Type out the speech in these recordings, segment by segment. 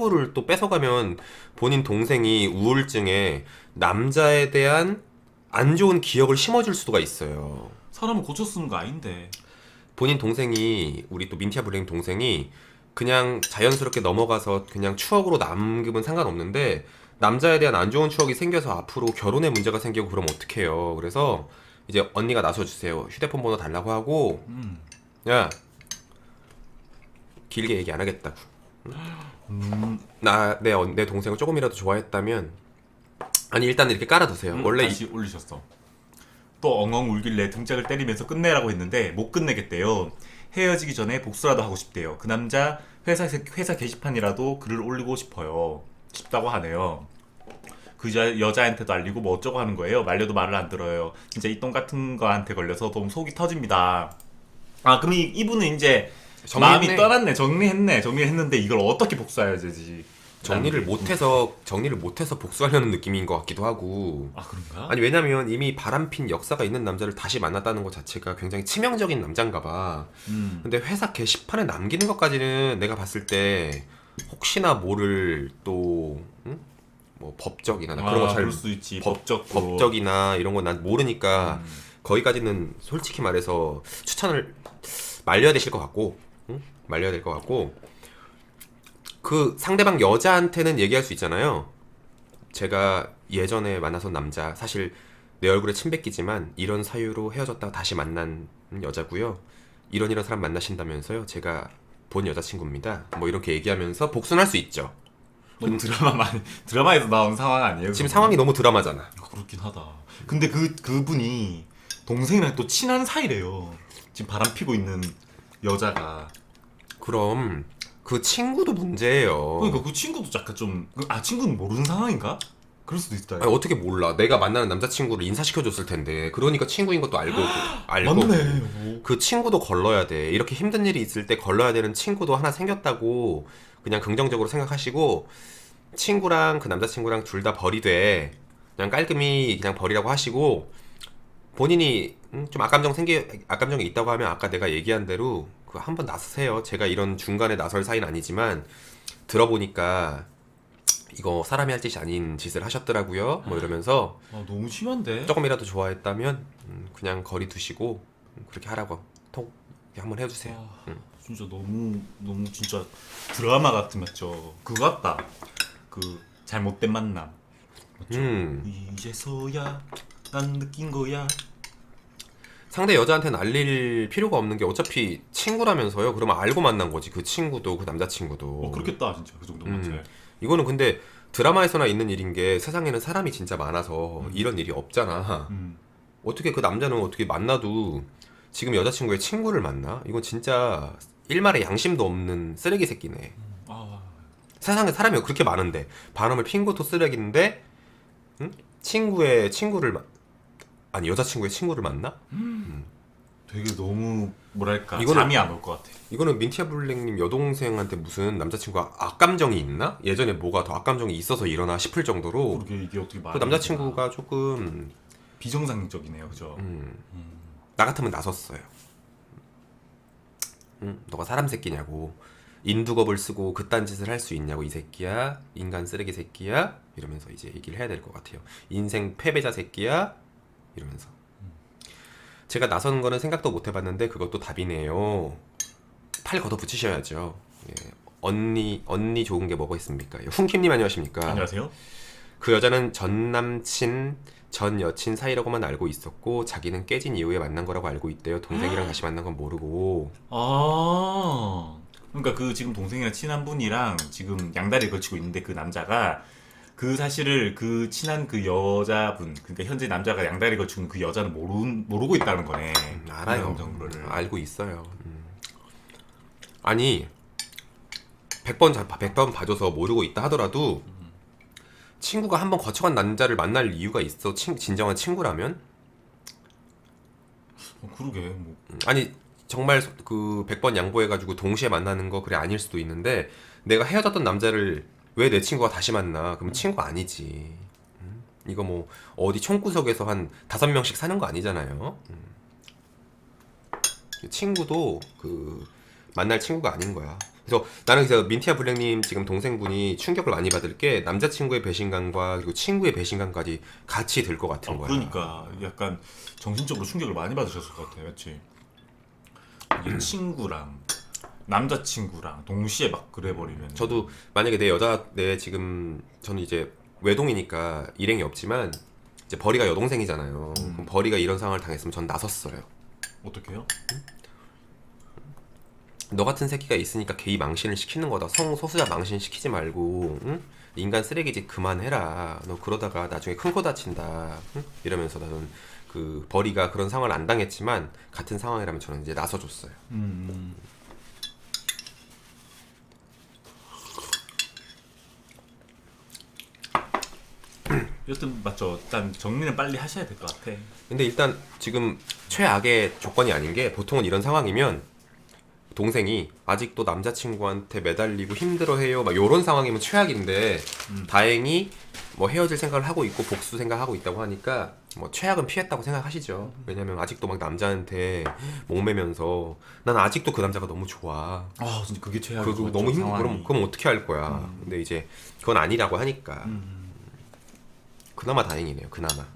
친구를 또 뺏어가면 본인 동생이 우울증에 남자에 대한 안 좋은 기억을 심어줄 수가 있어요. 사람을 고쳐 쓰는 거 아닌데. 본인 동생이 우리 또 민티아 블랙 동생이 그냥 자연스럽게 넘어가서 그냥 추억으로 남기면 상관없는데 남자에 대한 안 좋은 추억이 생겨서 앞으로 결혼에 문제가 생기고 그러면 어떡해요. 그래서 이제 언니가 나서주세요. 휴대폰 번호 달라고 하고 야 길게 얘기 안 하겠다고. 내 동생을 조금이라도 좋아했다면 아니 일단 이렇게 깔아두세요. 원래 다시 올리셨어. 또 엉엉 울길래 등짝을 때리면서 끝내라고 했는데 못 끝내겠대요. 헤어지기 전에 복수라도 하고 싶대요. 그 남자 회사 게시판이라도 글을 올리고 싶다고 하네요. 그 여자한테도 알리고 뭐 어쩌고 하는 거예요. 말려도 말을 안 들어요. 진짜 이 똥 같은 거한테 걸려서 너무 속이 터집니다. 아 그럼 이분은 이제 정리했네. 마음이 떠났네. 정리했는데 이걸 어떻게 복수해야 되지? 정리를 못해서 복수하려는 느낌인 것 같기도 하고. 아 그런가? 아니 왜냐면 이미 바람핀 역사가 있는 남자를 다시 만났다는 것 자체가 굉장히 치명적인 남잔가 봐. 근데 회사 게시판에 남기는 것까지는 내가 봤을 때 혹시나 모를 또 뭐 법적이나 나 그런 거 잘 그럴 수 있지. 법적으로. 법적이나 이런 건 난 모르니까 거기까지는 솔직히 말해서 추천을 말려야 되실 것 같고 말려야 될 것 같고 그 상대방 여자한테는 얘기할 수 있잖아요. 제가 예전에 만나선 남자 사실 내 얼굴에 침 뱉기지만 이런 사유로 헤어졌다가 다시 만난 여자고요. 이런 사람 만나신다면서요. 제가 본 여자친구입니다. 뭐 이렇게 얘기하면서 복수는 할 수 있죠. 너무 드라마에서 나온 상황 아니에요? 지금 그거는? 상황이 너무 드라마잖아. 그렇긴 하다. 근데 그분이 동생이랑 또 친한 사이래요. 지금 바람 피고 있는 여자가. 그럼 그 친구도 문제예요. 그러니까 그 친구도 약간 친구는 모르는 상황인가? 그럴 수도 있다. 아니, 어떻게 몰라? 내가 만나는 남자친구를 인사시켜줬을 텐데. 그러니까 친구인 것도 알고. 맞네. 그 친구도 걸러야 돼. 이렇게 힘든 일이 있을 때 걸러야 되는 친구도 하나 생겼다고 그냥 긍정적으로 생각하시고 친구랑 그 남자친구랑 둘 다 버리되 그냥 깔끔히 그냥 버리라고 하시고 본인이 좀 악감정이 있다고 하면 아까 내가 얘기한 대로 그 한번 나서세요. 제가 이런 중간에 나설 사이는 아니지만 들어보니까 이거 사람이 할 짓이 아닌 짓을 하셨더라고요. 뭐 이러면서 아, 너무 심한데? 조금이라도 좋아했다면 그냥 거리 두시고 그렇게 하라고 톡 한번 해주세요. 아, 진짜 너무 진짜 드라마 같은 맞죠? 그거 같다. 그 잘못된 만남. 맞죠? 이제서야 난 느낀 거야. 상대 여자한테는 알릴 필요가 없는 게 어차피 친구라면서요. 그러면 알고 만난 거지. 그 친구도 그 남자친구도. 그렇겠다 진짜 그 정도면 맞지. 이거는 근데 드라마에서나 있는 일인 게 세상에는 사람이 진짜 많아서 이런 일이 없잖아. 어떻게 그 남자는 어떻게 만나도 지금 여자친구의 친구를 만나? 이건 진짜 일말의 양심도 없는 쓰레기 새끼네. 아, 세상에 사람이 그렇게 많은데 바람을 핀 것도 쓰레기인데 여자친구의 친구를 만나? 되게 너무 뭐랄까 이거는- 잠이 안 올 것 같아. 이거는 민티아 블랙님 여동생한테 무슨 남자친구가 악감정이 있나? 예전에 뭐가 더 악감정이 있어서 일어나 싶을 정도로 그게 이게 어떻게 그 말이 남자친구가 조금 비정상적이네요, 그죠? 나 같으면 나섰어요. 너가 사람 새끼냐고. 인두겁을 쓰고 그딴 짓을 할 수 있냐고 이 새끼야. 인간 쓰레기 새끼야. 이러면서 이제 얘기를 해야 될 것 같아요. 인생 패배자 새끼야. 이러면서. 제가 나서는 거는 생각도 못 해봤는데 그것도 답이네요. 팔 걷어 붙이셔야죠. 예. 언니 좋은 게 뭐가 있습니까? 훈킴님 안녕하십니까? 안녕하세요. 그 여자는 전 남친, 전 여친 사이라고만 알고 있었고 자기는 깨진 이후에 만난 거라고 알고 있대요. 동생이랑 다시 만난 건 모르고. 아, 그러니까 그 지금 동생이랑 친한 분이랑 지금 양다리를 걸치고 있는데 그 남자가 그 사실을 그 친한 그 여자분, 그러니까 현재 남자가 양다리 걸치고 있는 그 여자는 모르고 있다는 거네. 알아요. 정도를. 알고 있어요. 아니 100번 봐줘서 모르고 있다 하더라도 친구가 한번 거쳐간 남자를 만날 이유가 있어. 진정한 친구라면? 그러게 뭐. 아니 정말 그 100번 양보해가지고 동시에 만나는 거 그래 아닐 수도 있는데 내가 헤어졌던 남자를 왜 내 친구가 다시 만나? 그러면 친구가 아니지. 이거 뭐 어디 총구석에서 한 5명씩 사는 거 아니잖아요. 친구도 그 만날 친구가 아닌 거야. 그래서 나는 그래서 민티아 블랙님 지금 동생분이 충격을 많이 받을 게 남자친구의 배신감과 그리고 친구의 배신감까지 같이 들 것 같은 거야. 그러니까 약간 정신적으로 충격을 많이 받으셨을 것 같아요, 그렇지? 이게 친구랑 남자친구랑 동시에 막 그래버리면 저도 만약에 내 지금 저는 이제 외동이니까 일행이 없지만 이제 벌이가 여동생이잖아요. 그럼 벌이가 이런 상황을 당했으면 전 나섰어요. 어떡해요? 너 같은 새끼가 있으니까 게이 망신을 시키는 거다. 성소수자 망신 시키지 말고, 응? 인간 쓰레기짓 그만해라. 너 그러다가 나중에 큰 거 다친다. 응? 이러면서 나는 그 벌이가 그런 상황을 안 당했지만 같은 상황이라면 저는 이제 나서줬어요. 여튼 맞죠. 일단 정리는 빨리 하셔야 될 것 같아. 근데 일단 지금 최악의 조건이 아닌 게 보통은 이런 상황이면 동생이 아직도 남자친구한테 매달리고 힘들어해요 막 요런 상황이면 최악인데 다행히 뭐 헤어질 생각을 하고 있고 복수 생각하고 있다고 하니까 뭐 최악은 피했다고 생각하시죠. 왜냐면 아직도 막 남자한테 목매면서 난 아직도 그 남자가 너무 좋아. 아 진짜 그게 최악이죠. 그거 너무 힘들어. 상황이. 그럼 어떻게 할 거야. 근데 이제 그건 아니라고 하니까 그나마 다행이네요. 그나마.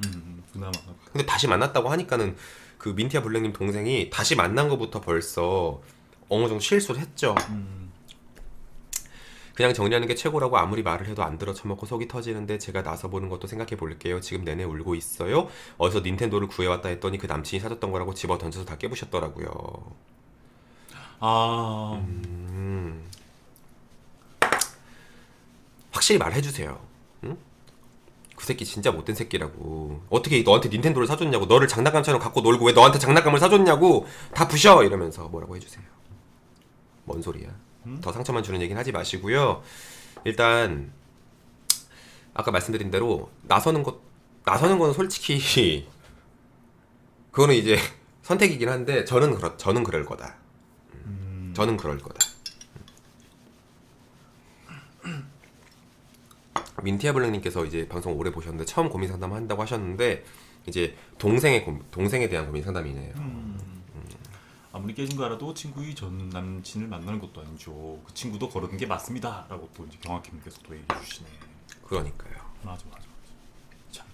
그나마. 근데 다시 만났다고 하니까는 그 민티아 블랙님 동생이 다시 만난 것부터 벌써 어느 정도 실수를 했죠. 그냥 정리하는 게 최고라고 아무리 말을 해도 안 들어 처먹고 속이 터지는데 제가 나서보는 것도 생각해 볼게요. 지금 내내 울고 있어요. 어디서 닌텐도를 구해왔다 했더니 그 남친이 사줬던 거라고 집어 던져서 다 깨부셨더라고요. 아 확실히 말해주세요. 응? 그 새끼 진짜 못된 새끼라고. 어떻게 너한테 닌텐도를 사줬냐고. 너를 장난감처럼 갖고 놀고 왜 너한테 장난감을 사줬냐고. 다 부셔 이러면서 뭐라고 해주세요. 뭔 소리야. 더 상처만 주는 얘기는 하지 마시고요. 일단 아까 말씀드린 대로 나서는 건 솔직히 그거는 이제 선택이긴 한데 저는 그럴 거다. 저는 그럴 거다. 민티아 블랙님께서 이제 방송 오래 보셨는데 처음 고민 상담 한다고 하셨는데 이제 동생에 대한 고민 상담이네요. 아무리 깨진 거 알아도 친구의 전 남친을 만나는 것도 아니죠. 그 친구도 거르는 게 맞습니다라고 또 이제 경학님께서 또 얘기해 주시네. 그러니까요. 맞아. 참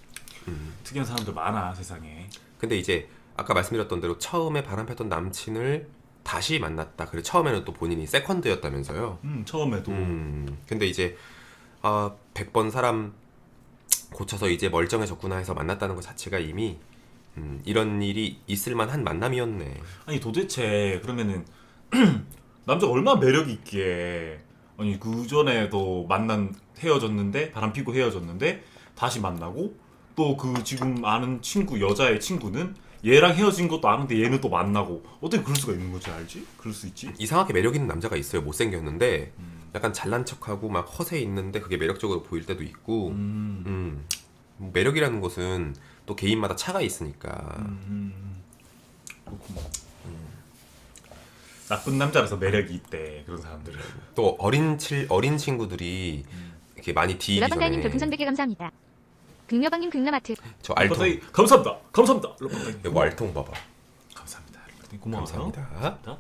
특이한 사람들 많아 세상에. 근데 이제 아까 말씀드렸던 대로 처음에 바람폈던 남친을 다시 만났다. 그래 처음에는 또 본인이 세컨드였다면서요. 처음에도 근데 이제 100번 사람 고쳐서 이제 멀쩡해졌구나 해서 만났다는 것 자체가 이미 이런 일이 있을 만한 만남이었네. 아니 도대체 그러면은 남자가 얼마나 매력이 있기에 아니 그 전에도 헤어졌는데 바람 피고 헤어졌는데 다시 만나고 또 그 지금 아는 친구 여자의 친구는 얘랑 헤어진 것도 아는데 얘는 또 만나고 어떻게 그럴 수가 있는 거지 알지? 그럴 수 있지? 이상하게 매력 있는 남자가 있어요. 못생겼는데 약간 잘난 척하고 막 허세 있는데 그게 매력적으로 보일 때도 있고 매력이라는 것은 또 개인마다 차가 있으니까 그렇구나. 나쁜 남자라서 매력이 있대 그런 사람들은. 또 어린 친구들이 이렇게 많이 디기 러방가님 전에 별풍선 100개 감사합니다. 극녀방님 극남아트. 저 알통 감사합니다. 러방가님. 이거 알통 봐봐. 감사합니다. 고마워요. 감사합니다.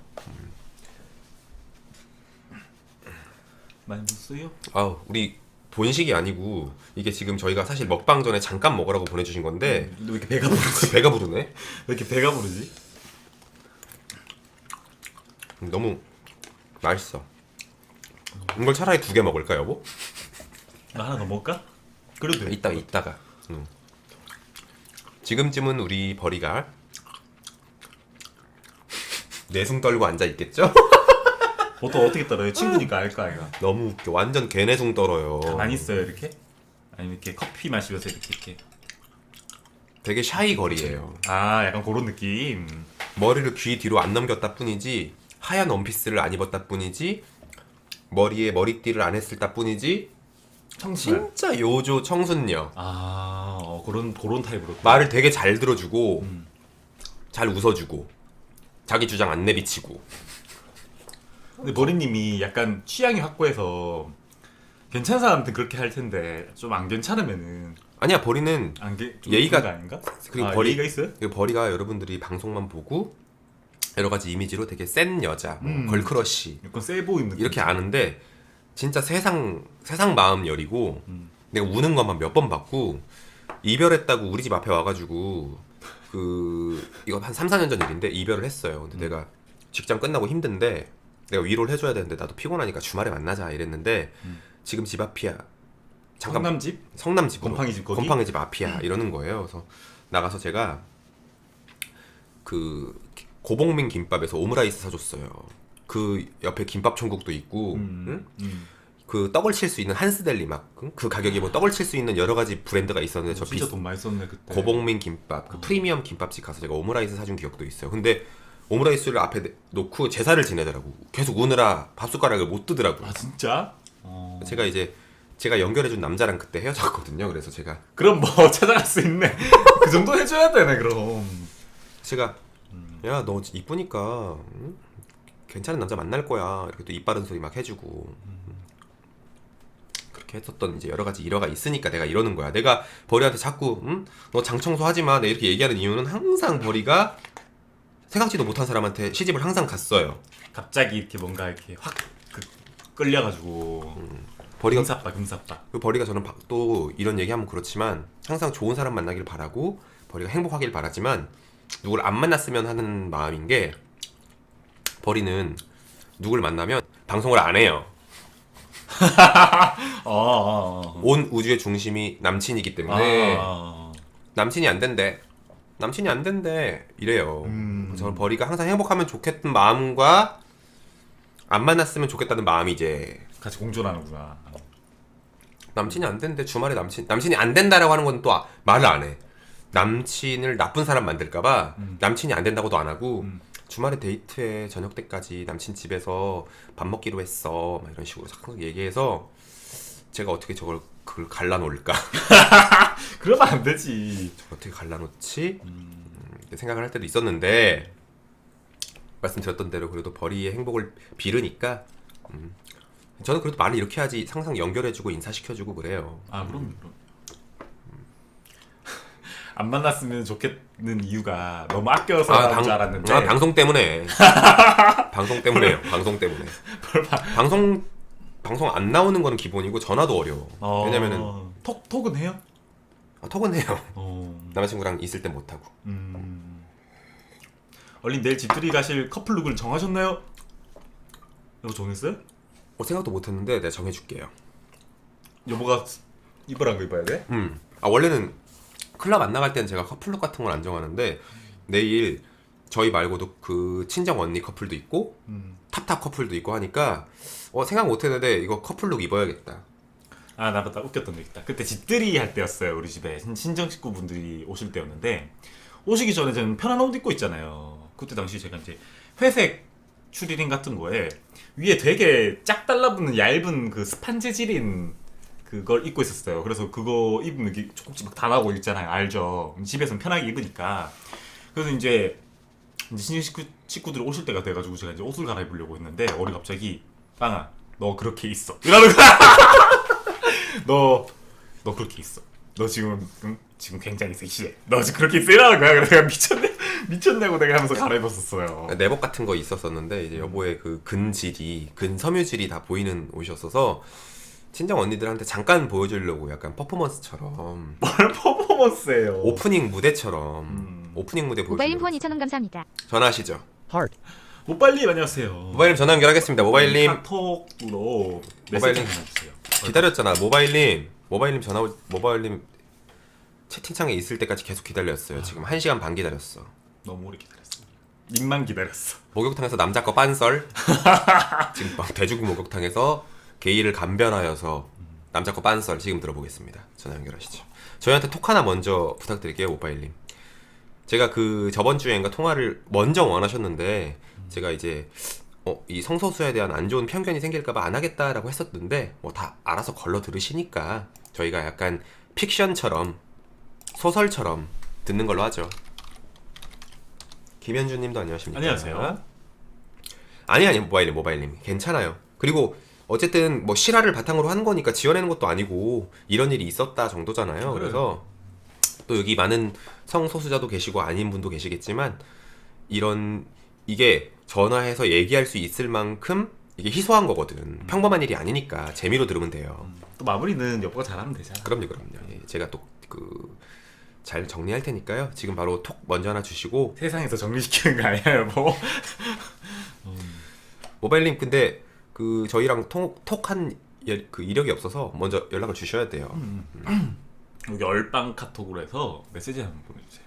많이 보셨어요? 아우 우리 본식이 아니고 이게 지금 저희가 사실 먹방 전에 잠깐 먹으라고 보내주신 건데 왜 이렇게 배가 부르지? 배가 부르네. 왜 이렇게 배가 부르지? 너무 맛있어. 이걸 차라리 2개 먹을까 여보? 나 하나 더 먹을까? 그래도 돼. 이따가. 지금쯤은 우리 벌이가 내숭 떨고 앉아 있겠죠? 보통 어떻게 떨어요? 친구니까 알까 아이가. 너무 웃겨. 완전 개내숭 떨어요. 가만히 있어요 이렇게? 아니면 이렇게 커피 마시면서 이렇게. 되게 샤이 거리예요. 아 약간 그런 느낌. 머리를 귀 뒤로 안 넘겼다 뿐이지 하얀 원피스를 안 입었다 뿐이지 머리에 머리띠를 안 했을 따 뿐이지 진짜 요조 청순녀. 그런 타입으로. 말을 되게 잘 들어주고 잘 웃어주고 자기 주장 안 내비치고. 근데 머리님이 약간 취향이 확고해서 괜찮은 사람한테 그렇게 할 텐데 좀 안 괜찮으면은 아니야 벌이는 좀 예의가- 그런 거 아닌가? 그리고 예의가 있어요? 그리고 벌이가 여러분들이 방송만 보고 여러 가지 이미지로 되게 센 여자, 뭐 걸크러쉬 약간 세 보이는 느낌. 이렇게 아는데 진짜 세상 마음 여리고 내가 우는 것만 몇 번 봤고 이별했다고 우리 집 앞에 와가지고 이거 한 3, 4년 전 일인데 이별을 했어요. 근데 내가 직장 끝나고 힘든데 내가 위로를 해줘야 되는데 나도 피곤하니까 주말에 만나자 이랬는데 지금 집 앞이야. 성남집? 성남집으로 곰팡이 집 거기? 곰팡이 집 앞이야 이러는 거예요. 그래서 나가서 제가 그 고봉민 김밥에서 오므라이스 사줬어요. 그 옆에 김밥 천국도 있고 응? 그 떡을 칠 수 있는 한스델리 막 그 가격이 뭐 떡을 칠 수 있는 여러 가지 브랜드가 있었는데 저 진짜 돈 많이 썼네 그때. 고봉민 김밥 그 프리미엄 김밥집 가서 제가 오므라이스 사준 기억도 있어요. 근데 오므라이스를 앞에 놓고 제사를 지내더라고. 계속 우느라 밥숟가락을 못 뜨더라고요. 아 진짜? 제가 연결해준 남자랑 그때 헤어졌거든요. 그래서 그럼 뭐 찾아갈 수 있네. 그 정도 해줘야 되네 그럼. 제가 야 너 이쁘니까 응? 괜찮은 남자 만날 거야 이렇게 또 입 바른 소리 막 해주고 그렇게 했었던 이제 여러 가지 일화가 있으니까 내가 이러는 거야. 내가 벌이한테 자꾸 응? 너 장청소 하지 마. 내가 이렇게 얘기하는 이유는 항상 벌이가 생각지도 못한 사람한테 시집을 항상 갔어요. 갑자기 이렇게 뭔가 이렇게 확 끌려가지고 벌이가 금사빠. 그 벌이가 저는 또 이런 얘기하면 그렇지만 항상 좋은 사람 만나길 바라고 벌이가 행복하길 바라지만 누굴 안 만났으면 하는 마음인 게 벌이는 누굴 만나면 방송을 안 해요. 온 우주의 중심이 남친이기 때문에 남친이 안 된대. 남친이 안 된대 이래요. 저는 벌이가 항상 행복하면 좋겠던 마음과 안 만났으면 좋겠다는 마음이 이제 같이 공존하는구나. 남친이 안 된대. 주말에 남친이 안 된다라고 하는 건 또 말을 안 해. 남친을 나쁜 사람 만들까봐 남친이 안 된다고도 안 하고 주말에 데이트해 저녁 때까지 남친 집에서 밥 먹기로 했어 막 이런 식으로 자꾸 얘기해서 제가 어떻게 그걸 갈라놓을까. 그러면 안 되지. 어떻게 갈라놓지 생각을 할 때도 있었는데 말씀드렸던 대로 그래도 벌이의 행복을 빌으니까 저는 그래도 말을 이렇게 하지 항상 연결해주고 인사시켜주고 그래요. 아 그럼. 안 만났으면 좋겠는 이유가 너무 아껴서 나온 줄 알았는데. 방송 때문에. 방송 때문에요. 방송 때문에. 방송 안 나오는 거는 기본이고 전화도 어려워. 왜냐면은 톡은 해요? 톡은 해요. 남자친구랑 있을 때 못 하고. 얼린 내일 집들이 가실 커플룩을 정하셨나요? 여보 정했어요? 생각도 못 했는데 내가 정해줄게요. 여보가 입으란 거 입어야 돼? 원래는 클럽 안 나갈 때는 제가 커플룩 같은 걸 안 정하는데 내일 저희 말고도 그 친정 언니 커플도 있고 탑탑 커플도 있고 하니까 생각 못 했는데 이거 커플룩 입어야겠다. 아 나 맞다 웃겼던 적 있다. 그때 집들이 할 때였어요. 우리 집에 친정 식구분들이 오실 때였는데 오시기 전에 저는 편한 옷 입고 있잖아요. 그때 당시 제가 이제 회색 추리닝 같은 거에 위에 되게 짝 달라붙는 얇은 그 스판지 질인 그걸 입고 있었어요. 그래서 그거 입으면 이게 족지 막 다 나고 있잖아요. 알죠? 집에서는 편하게 입으니까. 그래서 이제 친정 식구들이 오실 때가 돼가지고 제가 이제 옷을 갈아입으려고 했는데 어리 갑자기 빵아 너 그렇게 있어 이러는 거야. 너 그렇게 있어. 너 지금 지금 굉장히 섹시해. 너 지금 그렇게 있어 이러는 거야. 그래서 내가 미쳤냐고 내가 하면서 갈아입었었어요. 내복 같은 거 있었었는데 이제 여보의 그 근섬유질이 다 보이는 옷이었어서 친정 언니들한테 잠깐 보여주려고 약간 퍼포먼스처럼 뭘 퍼포먼스예요. 오프닝 무대처럼 오프닝 무대 모바일님 후원 보여주려고 2,000원 감사합니다. 전화하시죠. 모바일님 안녕하세요. 모바일님 전화 연결하겠습니다. 모바일님 카톡으로 모바일님 메시지 보내주세요. 기다렸잖아. 모바일님 모바일님 채팅창에 있을 때까지 계속 기다렸어요. 지금 1시간 반 기다렸어. 너무 오래 기다렸어. 님만 기다렸어. 목욕탕에서 남자 거 빤썰 지금 막 대중 목욕탕에서 게이를 간변하여서 남자 거 빤썰 지금 들어보겠습니다. 전화 연결하시죠. 저희한테 톡 하나 먼저 부탁드릴게요. 모바일님. 제가 그 저번 주에인가 통화를 먼저 원하셨는데 제가 이제 이 성소수에 대한 안 좋은 편견이 생길까봐 안 하겠다라고 했었는데 뭐 다 알아서 걸러 들으시니까 저희가 약간 픽션처럼 소설처럼 듣는 걸로 하죠. 김현주님도 안녕하십니까? 안녕하세요. 아니 모바일님 괜찮아요. 그리고 어쨌든 뭐 실화를 바탕으로 하는 거니까 지어내는 것도 아니고 이런 일이 있었다 정도잖아요. 그래서 또 여기 많은 성소수자도 계시고 아닌 분도 계시겠지만 이런 이게 전화해서 얘기할 수 있을 만큼 이게 희소한 거거든. 평범한 일이 아니니까 재미로 들으면 돼요. 또 마무리는 여보가 잘하면 되잖아. 그럼요. 예, 제가 또 잘 정리할 테니까요. 지금 바로 톡 먼저 하나 주시고. 세상에서 정리시키는 거 아니야 여보? 모바일님 근데 그 저희랑 톡한 그 이력이 없어서 먼저 연락을 주셔야 돼요. 열방 카톡으로 해서 메시지 한번 보내주세요.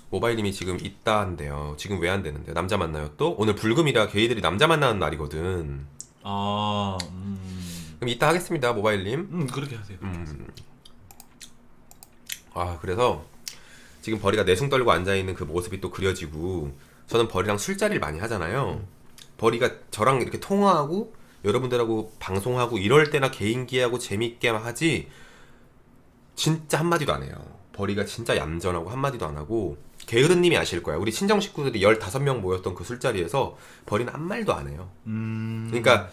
모바일님이 지금 있다 한대요. 지금 왜 안 되는데요? 남자 만나요 또? 오늘 불금이라 게이들이 남자 만나는 날이거든. 아, 그럼 이따 하겠습니다, 모바일님. 그렇게 하세요. 아 그래서 지금 벌이가 내숭 떨고 앉아있는 그 모습이 또 그려지고, 저는 벌이랑 술자리를 많이 하잖아요. 벌이가 저랑 이렇게 통화하고 여러분들하고 방송하고 이럴 때나 개인기하고 재밌게 하지 진짜 한마디도 안 해요. 벌이가 진짜 얌전하고 한마디도 안 하고. 게으른님이 아실 거야. 우리 친정 식구들이 15명 모였던 그 술자리에서 벌이는 아무 말도 안 해요. 그러니까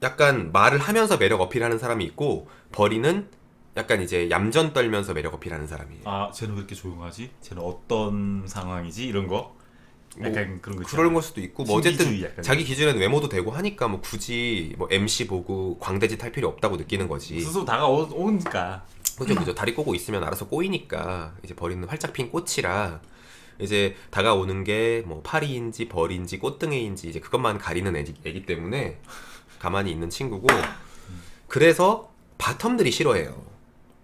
약간 말을 하면서 매력 어필하는 사람이 있고, 벌이는 약간 이제 얌전 떨면서 매력 어필하는 사람이에요. 아, 쟤는 왜 이렇게 조용하지? 쟤는 어떤 상황이지? 이런 거? 약간 뭐, 그런 거 있잖아. 그럴 걸 수도 있고, 뭐 신비주의 어쨌든 약간 자기 기준에는 외모도 되고 하니까 뭐 굳이 뭐 MC 보고 광대짓 할 필요 없다고 느끼는 거지. 스스로 다가오니까. 그죠. 다리 꼬고 있으면 알아서 꼬이니까. 이제 벌이는 활짝 핀 꽃이라 이제 다가오는 게 뭐 파리인지 벌인지 꽃등에인지 이제 그것만 가리는 애기 때문에 가만히 있는 친구고. 그래서 바텀들이 싫어해요,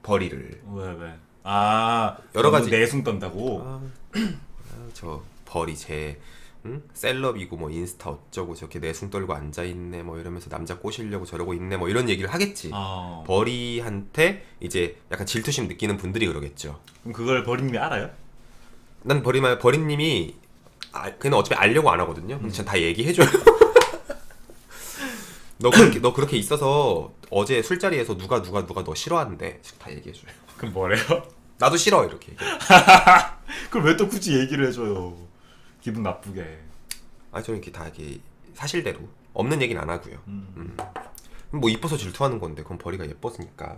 벌이를. 왜? 아, 여러 가지 내숭 떤다고? 저 벌이 셀럽이고 뭐 인스타 어쩌고 저렇게 내숭 떨고 앉아있네 뭐 이러면서 남자 꼬시려고 저러고 있네 뭐 이런 얘기를 하겠지. 벌이한테 이제 약간 질투심 느끼는 분들이 그러겠죠. 그럼 그걸 버린님이 알아요? 난 벌이님이 그냥 어차피 알려고 안 하거든요. 근데 전 다 얘기해줘요. 너 그렇게 있어서 어제 술자리에서 누가 너 싫어한대. 다 얘기해줘요. 그럼 뭐래요? 나도 싫어 이렇게 얘기해. 그걸 왜 또 굳이 얘기를 해줘요? 기분 나쁘게. 저는 이렇게 다 이렇게 사실대로 없는 얘기는 안 하고요. 뭐 이뻐서 질투하는 건데 그건 벌이가 예뻤으니까.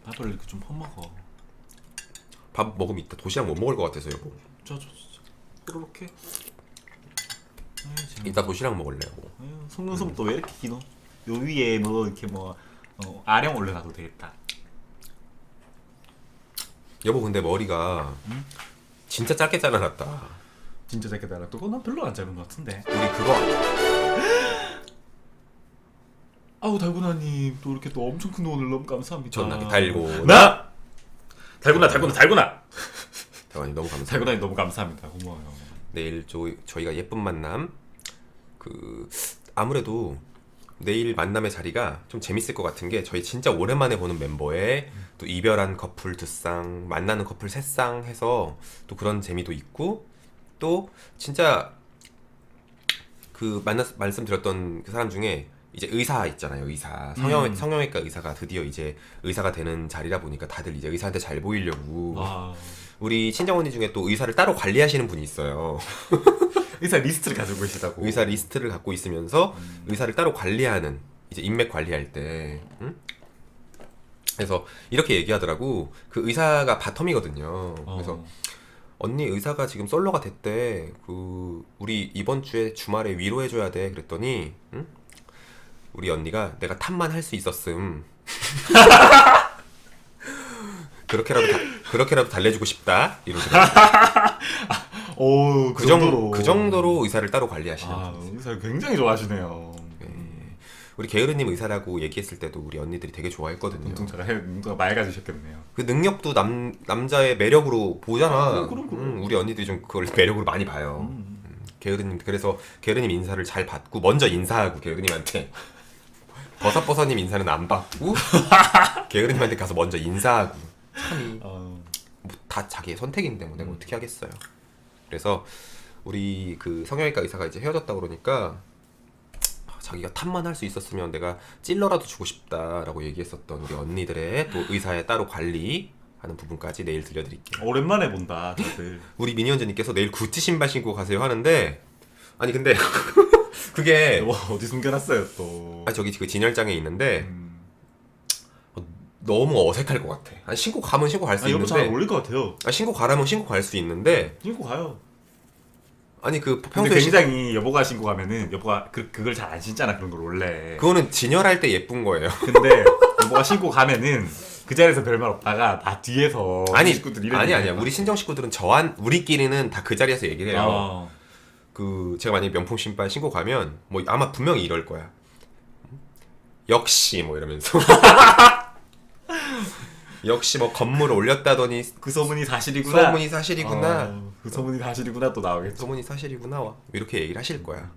밥을 이렇게 좀 퍼먹어. 밥 먹으면 이따 도시락 못 먹을 것 같아서 여보. 저 그렇게. 이따 도시락 먹을래요. 속눈썹 또 왜 이렇게 기노? 요 위에 뭐 이렇게 뭐 아령 올려놔도 되겠다. 여보 근데 머리가 진짜 짧게 잘라놨다. 진짜 짧게 달았고 그건 난 별로 안 짧은 것 같은데. 우리 그거 아우 달고나님 또 이렇게 또 엄청 큰 돈을 너무 감사합니다. 전나게 달고 나 달고나 대원이 너무 감사합니다. 달고나님 너무 감사합니다. 고마워요. 내일 저희가 예쁜 만남 아무래도 내일 만남의 자리가 좀 재밌을 것 같은 게, 저희 진짜 오랜만에 보는 멤버에 또 이별한 커플 2쌍, 만나는 커플 3쌍 해서 또 그런 재미도 있고, 또 진짜 그 말씀드렸던 그 사람 중에 이제 의사 있잖아요. 의사 성형외과 의사가 드디어 이제 의사가 되는 자리라 보니까 다들 이제 의사한테 잘 보이려고. 우리 친정 언니 중에 또 의사를 따로 관리하시는 분이 있어요. 의사 리스트를 가지고 계시다고. 의사 리스트를 갖고 있으면서 의사를 따로 관리하는, 이제 인맥 관리할 때. 그래서 이렇게 얘기하더라고. 그 의사가 바텀이거든요. 그래서 언니 의사가 지금 솔로가 됐대. 우리 이번 주에 주말에 위로해줘야 돼. 그랬더니 우리 언니가 내가 탑만 할 수 있었음. 그렇게라도 달래주고 싶다 이러더라고. 오, 그 정도로 의사를 따로 관리하시는 분이세요. 의사를 굉장히 좋아하시네요. 우리 게으르님 의사라고 얘기했을 때도 우리 언니들이 되게 좋아했거든요. 눈동자가 맑아지셨겠네요. 그 능력도 남자의 매력으로 보잖아. 그럼. 우리 언니들이 좀 그걸 매력으로 많이 봐요. 게으르님, 그래서 게으르님 인사를 잘 받고 먼저 인사하고 게으르님한테 버섯버섯님 인사는 안 받고 게으르님한테 가서 먼저 인사하고. 참이 다 자기의 선택인데 뭐 내가 어떻게 하겠어요. 그래서 우리 그 성형외과 의사가 이제 헤어졌다 그러니까 자기가 탑만 할 수 있었으면 내가 찔러라도 주고 싶다라고 얘기했었던 우리 언니들의 또 의사에 따로 관리하는 부분까지 내일 들려드릴게요. 오랜만에 본다 다들. 우리 미니언즈님께서 내일 구찌 신발 신고 가세요 하는데, 아니 근데 그게 어디 숨겨놨어요 또. 저기 그 진열장에 있는데 너무 어색할 것 같아. 아니, 신고 가면 신고 갈 수 여보 잘 있는데 어울릴 것 같아요. 신고 가라면 신고 갈 수 있는데 신고 가요. 아니 그 근데 평소에 굉장히 여보가 신고 가면은 여보가 그걸 잘 안 신잖아 그런 걸 원래. 그거는 진열할 때 예쁜 거예요. 근데 여보가 신고 가면은 그 자리에서 별말 없다가 나 뒤에서 아니 식구들 이런 아니 얘기 아니야. 해봐. 우리 친정 식구들은 우리끼리는 다 그 자리에서 얘기를 해요. 어. 그 제가 만약에 명품 신발 신고 가면 뭐 아마 분명히 이럴 거야. 역시 뭐 이러면서 역시 뭐 건물을 올렸다더니 그 소문이 사실이구나. 소문이 사실이구나. 그 소문이 사실이구나 또 나오겠죠. 소문이 사실이구나. 와. 이렇게 얘기를 하실 거야.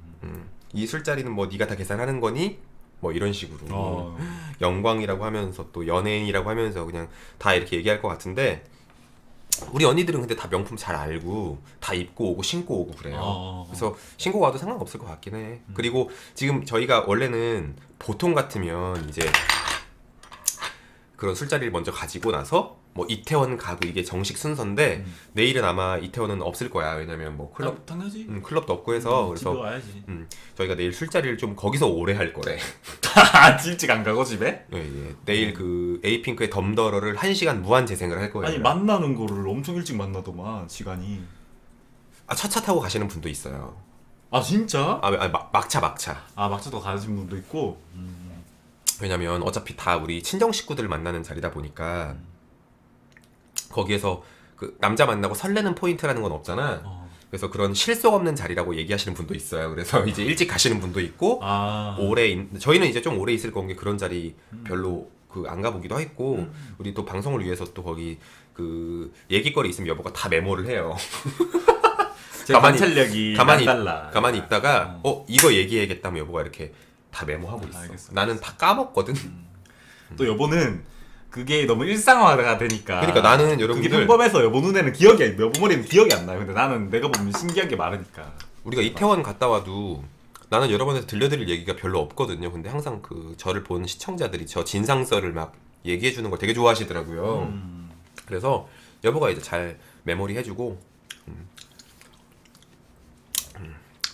이 술자리는 뭐 네가 다 계산하는 거니? 뭐 이런 식으로 영광이라고 하면서 또 연예인이라고 하면서 그냥 다 이렇게 얘기할 것 같은데 우리 언니들은 근데 다 명품 잘 알고 다 입고 오고 신고 오고 그래요. 그래서 신고 와도 상관없을 것 같긴 해. 그리고 지금 저희가 원래는 보통 같으면 이제 그런 술자리를 먼저 가지고 나서 뭐 이태원 가고 이게 정식 순서인데 내일은 아마 이태원은 없을 거야. 왜냐면 뭐 클럽 당연하지. 클럽도 없고 해서 집에 그래서 와야지. 저희가 내일 술자리를 좀 거기서 오래 할 거래. 일찍 안 가고 집에? 예, 예. 내일 그 에이핑크의 덤더러를 1시간 무한 재생을 할 거예요. 아니 만나는 거를 엄청 일찍 만나더만 시간이. 아, 첫차 타고 가시는 분도 있어요. 아 진짜? 막차. 막차도 가신 분도 있고. 왜냐면 어차피 다 우리 친정 식구들 만나는 자리다 보니까 거기에서 그 남자 만나고 설레는 포인트라는 건 없잖아. 그래서 그런 실속 없는 자리라고 얘기하시는 분도 있어요. 그래서 이제 일찍 가시는 분도 있고 저희는 이제 좀 오래 있을 건게 그런 자리 별로 그 안 가보기도 했고 우리 또 방송을 위해서 또 거기 그 얘기거리 있으면 여보가 다 메모를 해요. 제 관찰력이 달라. 가만히 있다가 이거 얘기해야겠다 하면 여보가 이렇게 다 메모하고 있어. 알겠어. 나는 다 까먹거든. 또 여보는 그게 너무 일상화가 되니까. 그러니까 나는 그게 여러분들 평범해서 여보 눈에는 여보 머리는 기억이 안 나요. 근데 나는 내가 보면 신기한 게 많으니까. 우리가 이태원 갔다 와도 나는 여러 번에서 들려드릴 얘기가 별로 없거든요. 근데 항상 그 저를 본 시청자들이 저 진상썰을 막 얘기해 주는 걸 되게 좋아하시더라고요. 그래서 여보가 이제 잘 메모리 해주고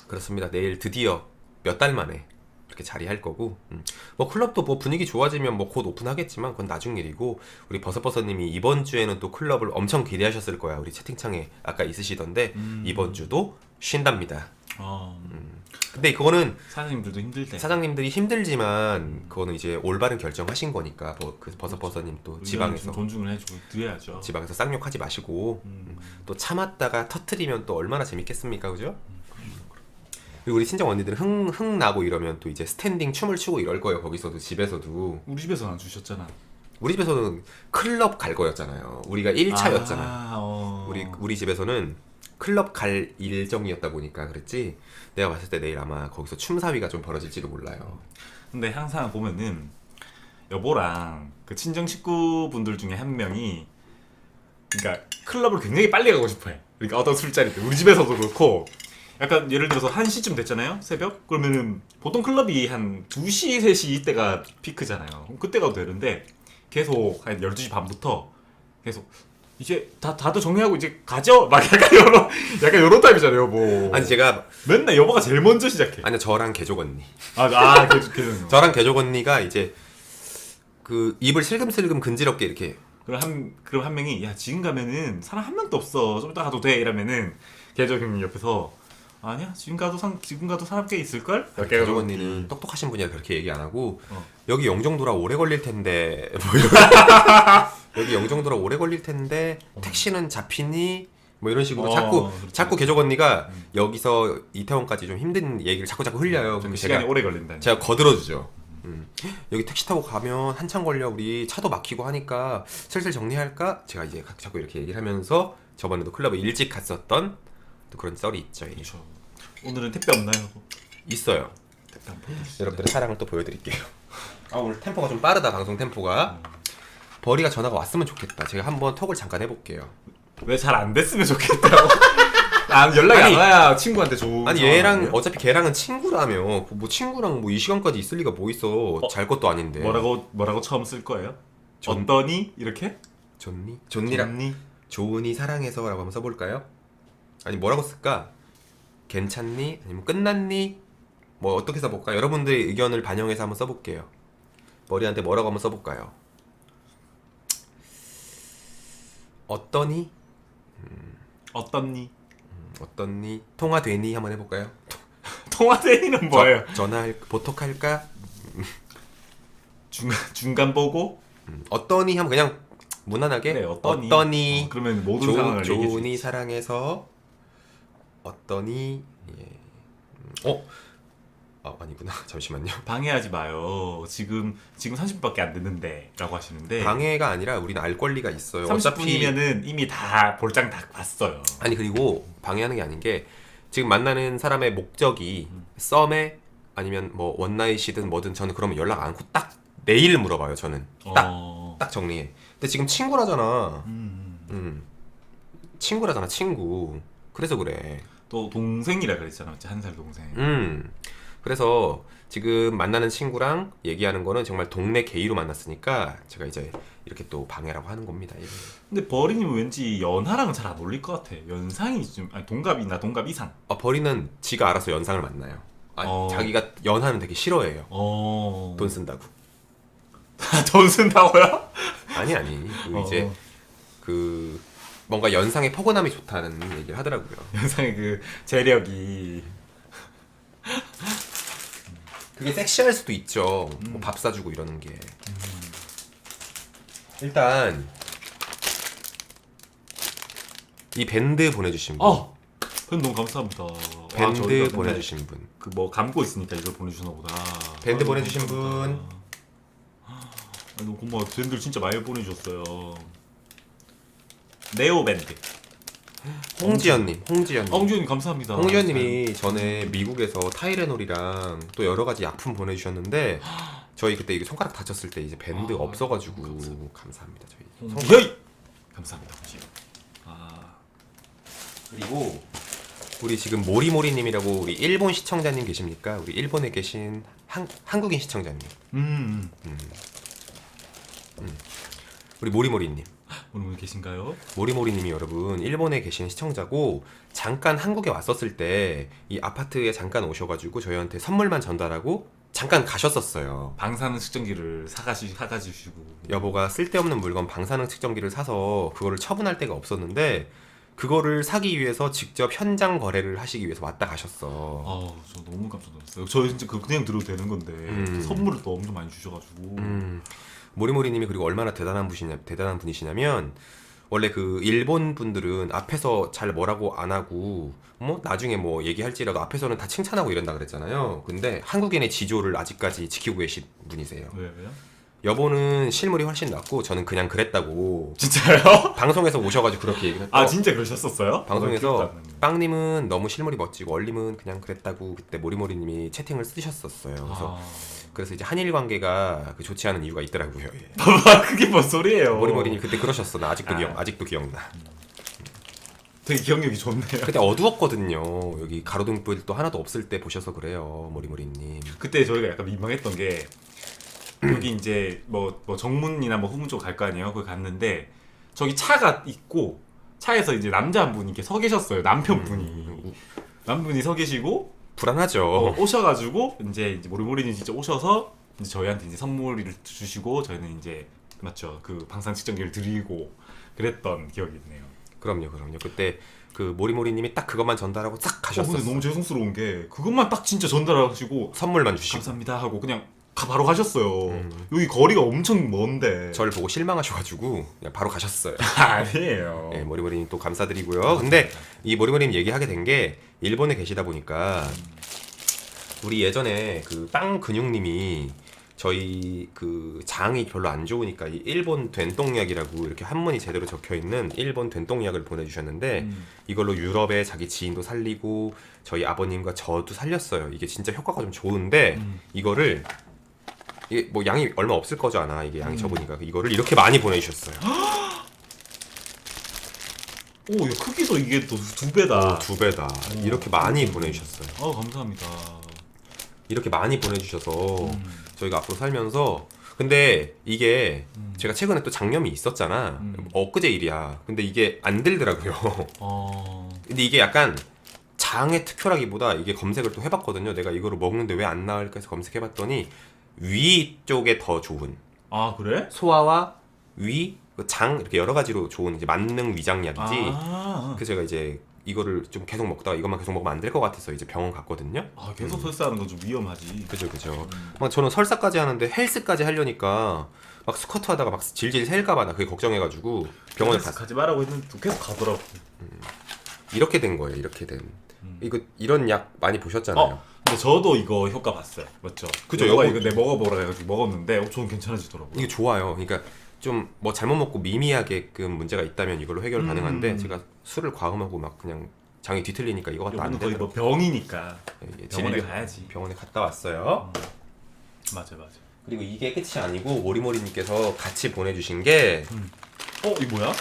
그렇습니다. 내일 드디어 몇 달 만에 이렇게 자리할 거고 뭐 클럽도 뭐 분위기 좋아지면 뭐 곧 오픈하겠지만 그건 나중 일이고 우리 버섯버섯님이 이번 주에는 또 클럽을 엄청 기대하셨을 거야. 우리 채팅창에 아까 있으시던데 이번 주도 쉰답니다. 근데 그거는 사장님들도 힘들 때. 사장님들이 힘들지만 그거는 이제 올바른 결정하신 거니까 그 버섯버섯님 또 지방에서 존중을 해주고 드려야죠. 지방에서 쌍욕하지 마시고 또 참았다가 터트리면 또 얼마나 재밌겠습니까, 그죠? 그리고 우리 친정 언니들은 흥 나고 이러면 또 이제 스탠딩 춤을 추고 이럴 거예요. 거기서도 집에서도. 우리 집에서는 안 주셨잖아. 우리 집에서는 클럽 갈 거였잖아요. 우리가 1차였잖아. 우리 집에서는 클럽 갈 일정이었다 보니까 그랬지. 내가 봤을 때 내일 아마 거기서 춤사위가 좀 벌어질지도 몰라요. 근데 항상 보면은 여보랑 그 친정 식구분들 중에 한 명이 그러니까 클럽을 굉장히 빨리 가고 싶어해. 그러니까 어떤 술자리 때 우리 집에서도 그렇고 약간 예를 들어서 1시쯤 됐잖아요 새벽? 그러면은 보통 클럽이 한 2시 3시 이때가 피크잖아요. 그럼 그때 가도 되는데 계속 한 12시 반부터 계속 이제 다들 정리하고 이제 가죠? 막 약간 요런 타입이잖아요 여보. 아니 제가 맨날 여보가 제일 먼저 시작해. 아니 저랑 개족 언니. 계속 저랑 개족 언니가 이제 그 입을 슬금슬금 근지럽게 이렇게 그럼 한 명이 야 지금 가면은 사람 한 명도 없어 좀 이따 가도 돼 이러면은 개적 형님 옆에서 아니야 지금 가도 사람 꽤 있을걸? 개족 언니는 똑똑하신 분이라 그렇게 얘기 안 하고 여기 영종도라 오래 걸릴 텐데 뭐 여기 영종도라 오래 걸릴 텐데 택시는 잡히니 뭐 이런 식으로 자꾸 개족 언니가 여기서 이태원까지 좀 힘든 얘기를 자꾸 흘려요. 좀 시간이 오래 걸린다. 제가 거들어주죠. 여기 택시 타고 가면 한참 걸려. 우리 차도 막히고 하니까 슬슬 정리할까? 제가 이제 자꾸 이렇게 얘기를 하면서 저번에도 클럽에 일찍 갔었던 또 그런 썰이 있죠. 그렇죠. 오늘은 택배 없나요? 있어요. 택배 한번 보여주세요. 여러분들의 사랑을 또 보여드릴게요. 오늘 템포가 좀 빠르다. 방송 템포가. 버리가 전화가 왔으면 좋겠다. 제가 한번 톡을 잠깐 해볼게요. 왜 잘 안 됐으면 좋겠다고? 연락이 안 와야 친구한테 좋은. 아니 얘랑 어차피 걔랑은 친구라며. 뭐 친구랑 뭐 이 시간까지 있을 리가 뭐 있어. 잘 것도 아닌데. 뭐라고 처음 쓸 거예요? 어떠니? 이렇게? 좋니? 좋으니 사랑해서라고 한번 써볼까요? 아니 뭐라고 쓸까? 괜찮니? 아니면 끝났니? 뭐 어떻게 써볼까? 여러분들의 의견을 반영해서 한번 써볼게요. 머리한테 뭐라고 한번 써볼까요? 어떠니? 어떻니? 어떠니? 통화되니? 한번 해볼까요? 통화대리는 뭐예요? 전화할 보톡할까? 중간 보고? 어떠니? 하면 그냥 무난하게 그래, 어떠니? 어떠니? 그러면 모든 상황을 얘기해 줄 좋으니 사랑해서 어떠니? 예. 아니구나. 잠시만요. 방해하지 마요. 지금 30분밖에 안 됐는데라고 하시는데 방해가 아니라 우리는 알 권리가 있어요. 어차피 30분이면은 이미 다 볼장 다 봤어요. 아니 그리고 방해하는 게 아닌 게 지금 만나는 사람의 목적이 썸에 아니면 뭐 원나잇이든 뭐든 저는 그러면 연락 않고 딱 내일 물어봐요. 저는 딱 정리해. 근데 지금 친구라잖아. 친구라잖아 친구. 그래서 그래. 또 동생이라 그랬잖아. 한 살 동생. 그래서 지금 만나는 친구랑 얘기하는 거는 정말 동네 게이로 만났으니까 제가 이제 이렇게 또 방해라고 하는 겁니다. 예. 근데 버리님은 왠지 연하랑은 잘 안 어울릴 것 같아. 연상이 좀 아니 동갑이나 동갑 이상. 버리는 지가 알아서 연상을 만나요. 자기가 연하는 되게 싫어해요. 돈 쓴다고. 돈 쓴다고요? 아니 이제 그 뭔가 연상의 포근함이 좋다는 얘기를 하더라고요. 연상의 그 재력이 그게 섹시할 수도 있죠. 뭐 밥 사주고 이러는 게. 일단 이 밴드 보내주신 분. 밴드 너무 감사합니다. 밴드 보내주신 분. 그 뭐 감고 있으니까 이걸 보내주나 보다. 밴드 보내주신 분. 너무 고마워. 밴드를 진짜 많이 보내주셨어요. 네오 밴드. 홍지연님. 홍지연님 감사합니다. 홍지연님이 전에 미국에서 타이레놀이랑 또 여러 가지 약품 보내주셨는데 저희 그때 이게 손가락 다쳤을 때 이제 밴드 없어가지고 감사합니다 저희. 예이! 감사합니다 홍지연. 그리고 우리 지금 모리모리님이라고 우리 일본 시청자님 계십니까? 우리 일본에 계신 한국인 시청자님. 우리 모리모리님. 오늘 계신가요? 모리모리님이 여러분 일본에 계신 시청자고 잠깐 한국에 왔었을 때 이 아파트에 잠깐 오셔가지고 저희한테 선물만 전달하고 잠깐 가셨었어요. 방사능 측정기를 사가주시고 여보가 쓸데없는 물건 방사능 측정기를 사서 그거를 처분할 데가 없었는데 그거를 사기 위해서 직접 현장 거래를 하시기 위해서 왔다 가셨어. 저 너무 깜짝 놀랐어요. 저 진짜 그냥 들어도 되는 건데 선물을 또 엄청 많이 주셔가지고 모리모리님이 그리고 얼마나 대단한 분이시냐면 원래 그 일본 분들은 앞에서 잘 뭐라고 안 하고 뭐 나중에 뭐 얘기할지라도 앞에서는 다 칭찬하고 이런다 그랬잖아요. 근데 한국인의 지조를 아직까지 지키고 계신 분이세요. 왜요? 여보는 실물이 훨씬 낫고 저는 그냥 그랬다고. 진짜요? 방송에서 오셔가지고 그렇게 얘기를 했죠. 진짜 그러셨었어요? 방송에서 빵님은 너무 실물이 멋지고 얼림은 그냥 그랬다고 그때 모리모리님이 채팅을 쓰셨었어요. 그래서 이제 한일 관계가 좋지 않은 이유가 있더라고요. 예. 그게 뭔 소리예요? 모리모리님 그때 그러셨어. 나 아직도 기억나. 되게 기억력이 좋네요. 그때 어두웠거든요. 여기 가로등불도 하나도 없을 때 보셔서 그래요, 모리모리님. 그때 저희가 약간 민망했던 게 여기 이제 뭐 정문이나 뭐 후문 쪽 갈 거 아니에요. 거기 갔는데 저기 차가 있고 차에서 이제 남자 한 분이 이렇게 서 계셨어요. 남편분이 서 계시고 불안하죠. 오셔가지고 이제 모리모리님 진짜 오셔서 이제 저희한테 이제 선물을 주시고 저희는 이제 맞죠 그 방사능 측정기를 드리고 그랬던 기억이 있네요. 그럼요. 그때 그 모리모리님이 딱 그것만 전달하고 싹 가셨었어. 근데 너무 죄송스러운 게 그것만 딱 진짜 전달하시고 선물만 주시고 감사합니다 하고 그냥 바로 가셨어요. 여기 거리가 엄청 먼데 저를 보고 실망하셔가지고 그냥 바로 가셨어요. 아니에요. 네, 모리모리님 또 감사드리고요. 근데 이 모리모리님 얘기하게 된 게 일본에 계시다 보니까 우리 예전에 그 빵 근육님이 저희 그 장이 별로 안 좋으니까 이 일본 된똥약이라고 이렇게 한문이 제대로 적혀 있는 일본 된똥약을 보내주셨는데 이걸로 유럽에 자기 지인도 살리고 저희 아버님과 저도 살렸어요. 이게 진짜 효과가 좀 좋은데 이거를 이게 뭐 양이 얼마 없을 거죠 아나 이게 양이 적으니까 이거를 이렇게 많이 보내주셨어요. 오, 야, 크기도 이게 또 2배다. 2배다. 이렇게 많이 보내주셨어요. 감사합니다. 이렇게 많이 보내주셔서 저희가 앞으로 살면서 근데 이게 제가 최근에 또 장염이 있었잖아. 엊그제 일이야. 근데 이게 안 들더라고요. 근데 이게 약간 장에 특효라기보다 이게 검색을 또 해봤거든요. 내가 이거를 먹는데 왜 안 나을까 해서 검색해봤더니 위 쪽에 더 좋은 그래? 소화와 위 그 장 이렇게 여러 가지로 좋은 이제 만능 위장약이지. 아, 그래서 제가 이제 이거를 좀 계속 먹다가 이것만 계속 먹으면 안 될 것 같아서 이제 병원 갔거든요. 계속 설사하는 건 좀 위험하지. 그죠. 막 저는 설사까지 하는데 헬스까지 하려니까 막 스쿼트 하다가 막 질질 셀까봐 나 그게 걱정해가지고 병원에 헬스 갔어. 가지 말라고 했는데 계속 가더라고. 이렇게 된 거예요. 이렇게 된. 이거 이런 약 많이 보셨잖아요. 근데 저도 이거 효과 봤어요. 맞죠? 그죠, 이거 요거- 내 먹어보라 해가지고 먹었는데 저는 괜찮아지더라고요. 이게 좋아요. 그러니까 좀 뭐 잘못 먹고 미미하게끔 문제가 있다면 이걸로 해결 가능한데 제가 술을 과음하고 막 그냥 장이 뒤틀리니까 이거 갖다 안 이거는 거의 되더라고요. 뭐 병이니까 예, 병원에 진료- 가야지. 병원에 갔다 왔어요. 맞아. 그리고 이게 끝이 아니고 모리모리님께서 같이 보내주신 게 이거 뭐야?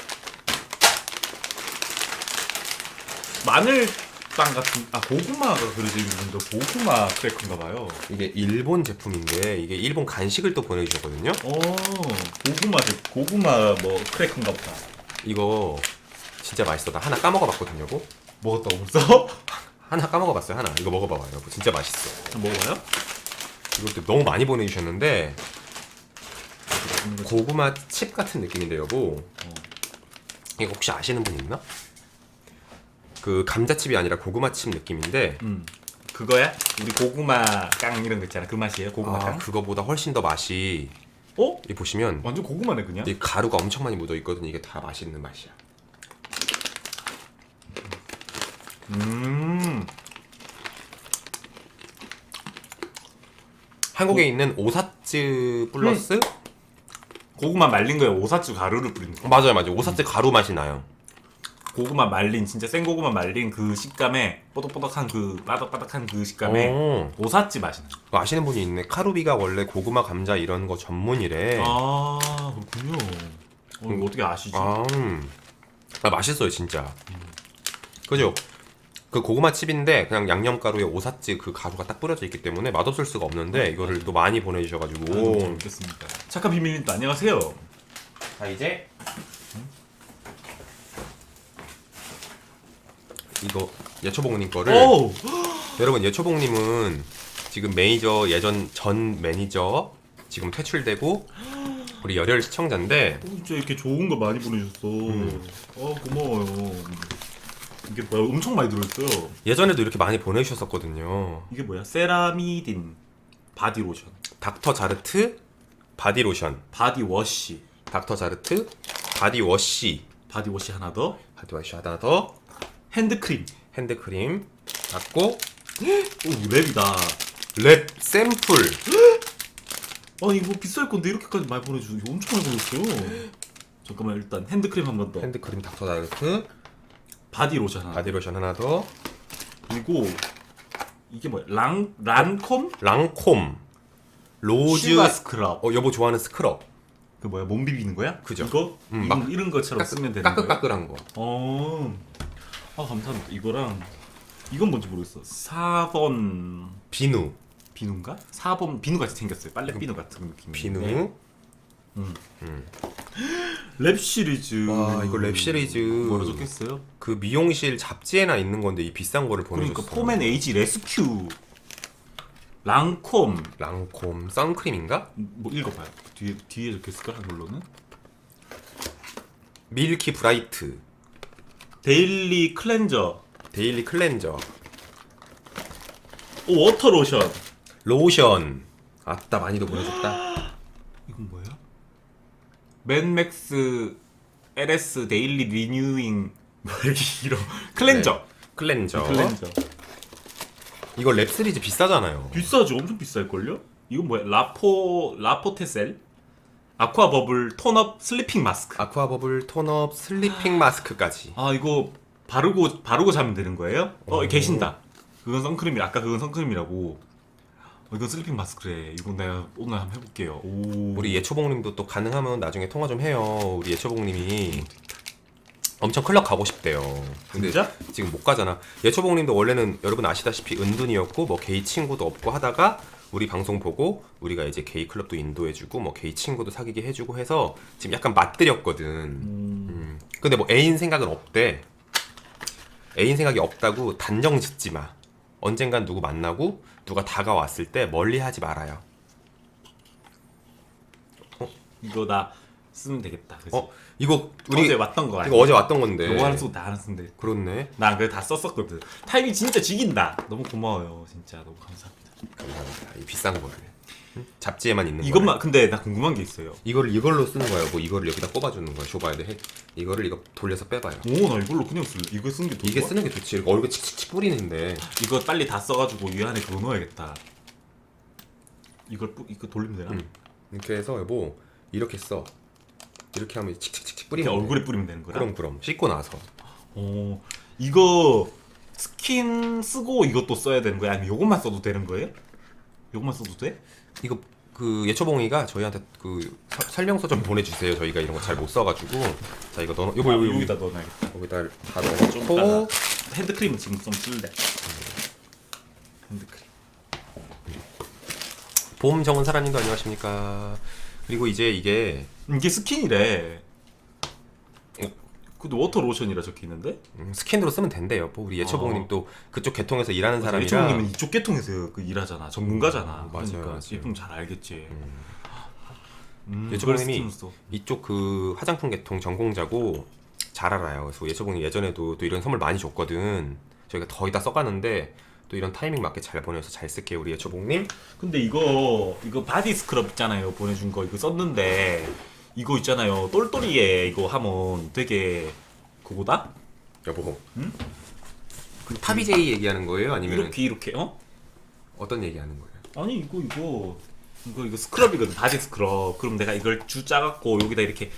마늘빵 같은 고구마가 그려져 있는데 고구마 크래커인가 봐요. 이게 일본 제품인데 이게 일본 간식을 또 보내주셨거든요. 고구마 뭐 크래커인가 보다. 이거 진짜 맛있어. 나 하나 까먹어봤거든요. 이거 먹었다고 벌써? 하나 까먹어봤어요. 하나 이거 먹어봐봐요. 이거 진짜 맛있어. 먹어요? 이것도 너무 많이 보내주셨는데 고구마 칩 같은 느낌인데 여보. 이거 혹시 아시는 분 있나? 그 감자칩이 아니라 고구마 칩 느낌인데 그거야? 우리 고구마 깡 이런 거 있잖아. 그 맛이에요? 고구마 깡? 그거보다 훨씬 더 맛이 이 보시면 완전 고구마네 그냥? 이 가루가 엄청 많이 묻어 있거든요. 이게 다 맛있는 맛이야. 한국에 있는 오사츠 플러스 고구마 말린 거에 오사츠 가루를 뿌리는 거. 맞아요. 오사츠 가루 맛이 나요. 고구마 말린 진짜 생고구마 말린 그 식감에 뽀득뽀득한 그 바삭바삭한 그 식감에 오사츠 맛이 나. 그거 아시는 분이 있네. 카루비가 원래 고구마 감자 이런 거 전문이래. 그렇군요. 이거 어떻게 아시지? 맛있어요 진짜. 그죠? 그 고구마 칩인데 그냥 양념 가루에 오사츠 그 가루가 딱 뿌려져 있기 때문에 맛없을 수가 없는데 이거를 또 많이 보내주셔가지고. 너무 먹겠습니다. 착한 비밀님도 안녕하세요. 자 이제 이거 예초봉님 거를 오! 여러분 예초봉님은 지금 매니저 전 매니저 지금 퇴출되고 우리 열혈 시청자인데 진짜 이렇게 좋은 거 많이 보내줬어. 고마워요. 이게 뭐야? 엄청 많이 들어있어요. 예전에도 이렇게 많이 보내주셨었거든요. 이게 뭐야? 세라미딘 바디로션, 닥터 자르트 바디로션, 바디워시, 닥터 자르트 바디워시, 바디워시 하나 더, 바디워시 하나 더, 핸드크림. 핸드크림 받고 랩이다. 랩 샘플. 아니 이거 비쌀 건데 이렇게까지 많이 보내주고 이거 엄청 많이 보냈어요. 잠깐만 일단 핸드크림 한 번 더. 핸드크림 닥터 자르트 바디로션 하나. 바디로션 하나 더. 그리고 이게 뭐야? 란콤? 랑콤 로즈. 슈가 스크럽. 여보 좋아하는 스크럽. 그 뭐야? 몸 비비는 거야? 그죠. 이거? 막 이런 것처럼 쓰면 되는 거야? 까끌까끌한 거. 감사합니다. 이거랑 이건 뭔지 모르겠어. 사본 비누. 비누인가? 사본 비누 같이 생겼어요. 빨래 비누 같은 느낌. 비누. 랩 시리즈. 와 이거 랩 시리즈. 뭐라 적혔어요? 그 미용실 잡지에나 있는 건데 이 비싼 거를 보내줬어. 그러니까 폼앤 에이지 레스큐. 랑콤. 랑콤 선크림인가? 뭐 읽어봐요. 뒤에 적혔을 걸 한글로는. 밀키 브라이트 데일리 클렌저. 데일리 클렌저 워터 로션. 로션. 아따 많이도 보내줬다. 이건 뭐야? 맨맥스 LS 데일리 리뉴잉 뭐 이렇게 길어. 클렌저. 클렌저. 클렌저. 이거 랩 시리즈 비싸잖아요. 비싸죠. 엄청 비쌀걸요? 이건 뭐야? 라포테셀 아쿠아 버블 톤업 슬리핑 마스크. 아쿠아 버블 톤업 슬리핑 마스크까지. 이거 바르고 자면 되는 거예요? 계신다. 그건 선크림이 아까 그건 선크림이라고. 이건 슬리핑 마스크래. 이거 내가 오늘 한번 해볼게요. 우리 예초봉님도 또 가능하면 나중에 통화 좀 해요. 우리 예초봉님이 엄청 클럽 가고 싶대요. 근데 진짜? 지금 못 가잖아. 예초봉님도 원래는 여러분 아시다시피 은둔이었고 뭐 게이 친구도 없고 하다가 우리 방송 보고 우리가 이제 게이 클럽도 인도해주고 뭐 게이 친구도 사귀게 해주고 해서 지금 약간 맞들였거든. 근데 뭐 애인 생각은 없대. 애인 생각이 없다고 단정 짓지 마. 언젠간 누구 만나고 누가 다가왔을 때 멀리 하지 말아요. 이거 나 쓰면 되겠다. 그치? 이거 어제 우리 왔던 거 아니야? 이거 어제 왔던 건데. 요거 하나 쓰고 나 하나 쓴데. 그렇네. 나 그래 다 썼었거든. 타이밍 진짜 죽인다. 너무 고마워요. 진짜 너무 감사합니다. 감사합니다. 이 비싼 거를. 응? 잡지에만 있는 거. 이것만 근데 나 궁금한 게 있어요. 이걸로 쓰는 거야. 뭐 이거를 여기다 꼽아주는 거야. 줘봐야 돼. 이거를 이거 돌려서 빼봐요. 오 나 이걸로 그냥 쓸래. 이거 쓰는 게 더 이게 좋아? 쓰는 게 좋지. 이렇게 얼굴 칙칙칙 뿌리는데. 이거 빨리 다 써가지고 위 안에 그거 넣어야겠다. 이거 돌리면 되나? 이렇게 해서 여보 이렇게 써. 이렇게 하면 칙칙칙칙 이렇게 뿌리면 돼. 얼굴에 뿌리면 되는 거야? 그럼 씻고 나서. 이거 스킨 쓰고 이것도 써야 되는 거야? 아니면 요것만 써도 되는 거예요? 요것만 써도 돼? 이거 그 예초봉이가 저희한테 그 설명서 좀 보내주세요. 저희가 이런 거 잘 못 써가지고. 자 이거 넣어. 요거 여기다 넣어놔야겠다. 여기다 다 좀 넣고. 이따가 핸드크림은 지금 좀 쓸래. 핸드크림. 봄 정은 사람님도 안녕하십니까. 그리고 이제 이게 이게 스킨이래. 근데 워터 로션이라 적혀 있는데? 스킨으로 쓰면 된대요. 뭐 우리 예초봉님 또 그쪽 계통에서 일하는 사람이라. 예초님은 이쪽 계통에서 그 일하잖아. 전문가잖아. 맞아요, 그러니까 맞아요. 예쁨 잘 알겠지. 예초봉님이 그걸 스킨으로 써. 이쪽 그 화장품 계통 전공자고 잘 알아요. 그래서 예초봉이 예전에도 또 이런 선물 많이 줬거든. 저희가 거의 다 써가는데 또 이런 타이밍 맞게 잘 보내서 잘 쓸게요 우리 예초봉님. 근데 이거 바디 스크럽 있잖아요. 보내준 거 이거 썼는데 이거 있잖아요. 똘똘이에 이거 하면 되게 그거다? 여보. 응? 그 타비제이 얘기하는 거예요? 아니면 이렇게 어떤 얘기하는 거예요? 아니 이거 스크럽이거든. 바디 스크럽. 그럼 내가 이걸 주 짜갖고 여기다 이렇게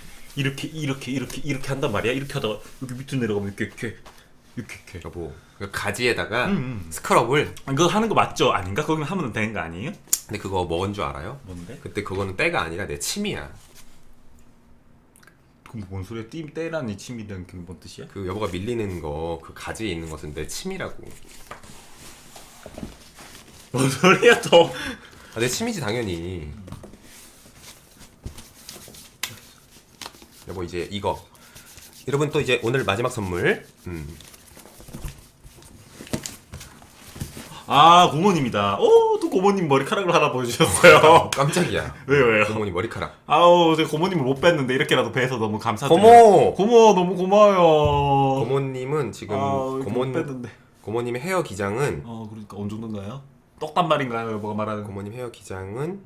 한단 말이야. 이렇게 하다가 여기 밑으로 내려가면 이렇게 여보 그 가지에다가 음. 스크럽을. 이거 하는 거 맞죠? 아닌가? 거기만 하면 되는 거 아니에요? 근데 그거 뭔 줄 알아요? 뭔데? 그때 그거는 때가 아니라 내 침이야. 그럼 뭔 소리야? 떼라니 침이란 그게 뭔 뜻이야? 그 여보가 밀리는 거 그 가지에 있는 것은 내 침이라고. 뭔 소리야 또? 내 침이지 당연히. 여보 이제 이거 여러분 또 이제 오늘 마지막 선물. 아 고모님이다. 또 고모님 머리카락을 하나 보여주셨어요. 깜짝이야. 왜요? 고모니 머리카락. 아우 제가 고모님을 못 뵀는데 이렇게라도 뵈서 너무 고모. 감사드려요. 고모 너무 고마워요. 고모님은 지금 못 뵀는데. 고모님의 헤어 기장은 그러니까 어느 정도인가요? 떡단말인가요? 여보가 말하는 고모님 헤어 기장은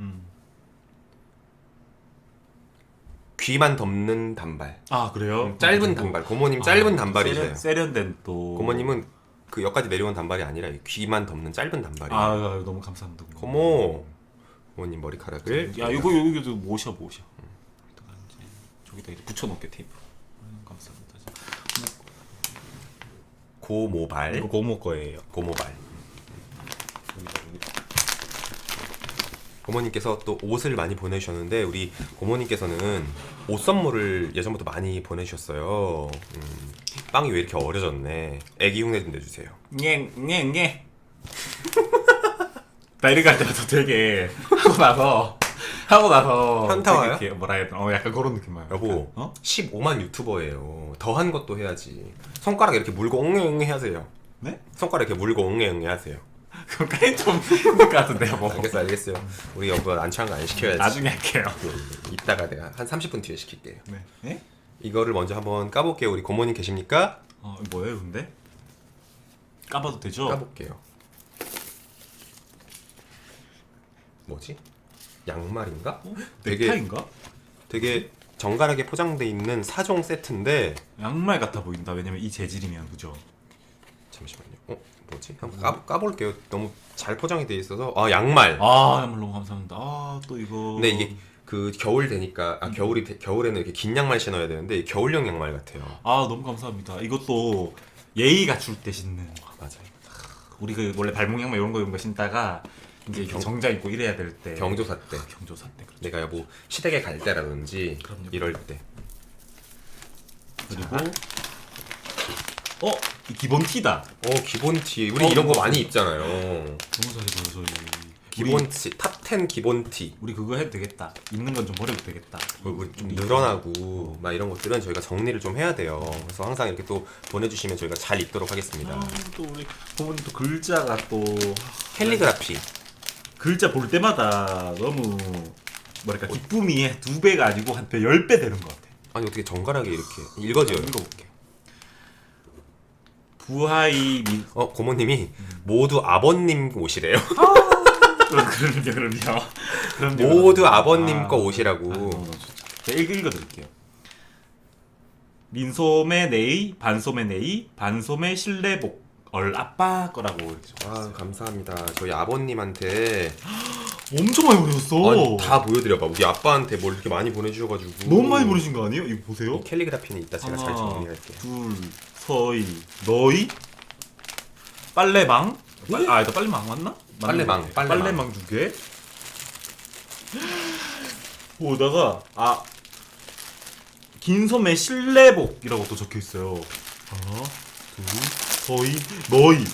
귀만 덮는 단발. 아 그래요? 짧은 단발. 고모님 짧은 단발이세요. 세련된 또 고모님은 그 여기까지 내려온 단발이 아니라 귀만 덮는 짧은 단발이에요. 아 너무 감사합니다. 고모님 머리카락을. 야 이거 여기도 모셔. 저기다 이제 붙여놓게 테이프. 감사합니다. 고모발. 이거 고모 거예요. 고모발. 고모님께서 또 옷을 많이 보내주셨는데 우리 고모님께서는 옷 선물을 예전부터 많이 보내주셨어요. 빵이 왜 이렇게 어려졌네. 애기 흉내 좀 내주세요. 녜 나 이렇게 할 때마다 되게 하고 나서 현타 와요? 되게 뭐라 해야 되나 약간 그런 느낌 와요. 여보, 어? 15만 유튜버예요. 더한 것도 해야지. 손가락 이렇게 물고 엉엉 하세요. 네? 손가락 이렇게 물고 엉엉 하세요. 그럼 까이 좀 힘들 것 같은데요 뭐. 알겠어요. 우리 여보가 난처한 거 안 시켜야지. 나중에 할게요. 이따가 내가 한 30분 뒤에 시킬게요. 네? 네? 이거를 먼저 한번 까볼게요. 우리 고모님 계십니까? 이거 뭐예요 근데? 까봐도 되죠? 까볼게요. 뭐지? 양말인가? 넥타이인가? 되게 정갈하게 포장돼 있는 4종 세트인데. 양말 같아 보인다. 왜냐면 이 재질이면 그죠? 잠시만요. 뭐지? 한번 까볼게요. 너무 잘 포장이 돼 있어서. 양말. 양말 너무 감사합니다. 또 이거. 근데 이게 그 겨울 되니까 겨울에는 이렇게 긴 양말 신어야 되는데 겨울용 양말 같아요. 너무 감사합니다. 이것도 예의 갖출 때 신는. 맞아요. 우리 그 원래 발목 양말 이런 거 신다가 이제 정장 입고 이래야 될 때. 경조사 때. 경조사 때. 그렇죠. 내가 뭐 시댁에 갈 때라든지 그럼요. 이럴 때. 그리고 이 기본 티다. 기본 티. 우리 이런 거 많이 입잖아요. 너무 잘해줘요 저희. 기본 티. 탑 10 기본 티. 우리 그거 해도 되겠다. 있는 건 좀 버려도 되겠다. 좀 늘어나고 막 이런 것들은 저희가 정리를 좀 해야 돼요. 그래서 항상 이렇게 또 보내주시면 저희가 잘 읽도록 하겠습니다. 또 우리 부모님 또 글자가 또 캘리그라피. 글자 볼 때마다 너무 뭐랄까 기쁨이 2배가 아니고 한 10배 되는 것 같아. 아니 어떻게 정갈하게 이렇게 읽어져요? 읽어볼게. 부하이 민 고모님이 모두 아버님 옷이래요. 그럼요. 모두 아버님 거 옷이라고. 제가 읽어드릴게요. 민소매 네이, 반소매 네이, 반소매 실내복 얼 아빠 거라고. 아 감사합니다. 저희 아버님한테 엄청 많이 보내셨어. 아니, 다 보여드려봐. 우리 아빠한테 뭘 이렇게 많이 보내주셔가지고. 너무 많이 보내신 거 아니에요? 이거 보세요. 이 캘리그라피는 이따 제가 잘 하나, 정리할게요. 둘, 서이, 너희, 빨래망. 이거 빨래망 맞나? 빨래망. 빨래망 2개. 오다가 긴소매 실내복이라고 또 적혀 있어요. 하나, 둘, 서이, 너희.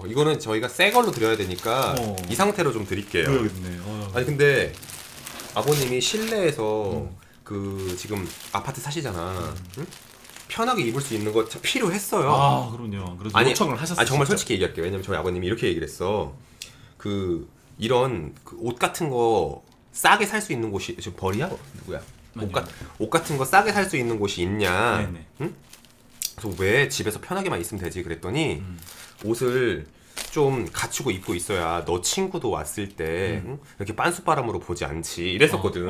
이거는 저희가 새 걸로 드려야 되니까 이 상태로 좀 드릴게요. 그래야겠네. 아니 근데 아버님이 실내에서 그 지금 아파트 사시잖아. 응? 편하게 입을 수 있는 거 참 필요했어요. 그럼요. 그래서 아니, 요청을 하셨어요. 아니 정말 진짜? 솔직히 얘기할게요. 왜냐면 저희 아버님이 이렇게 얘기를 했어. 그 이런 그 옷 같은 거 싸게 살 수 있는 곳이 지금 벌이야? 누구야? 옷 같은 거 싸게 살 수 있는 곳이 있냐? 네네. 응? 그래서 왜 집에서 편하게만 있으면 되지? 그랬더니 옷을 좀 갖추고 입고 있어야 너 친구도 왔을 때 응? 이렇게 빤수바람으로 보지 않지 이랬었거든.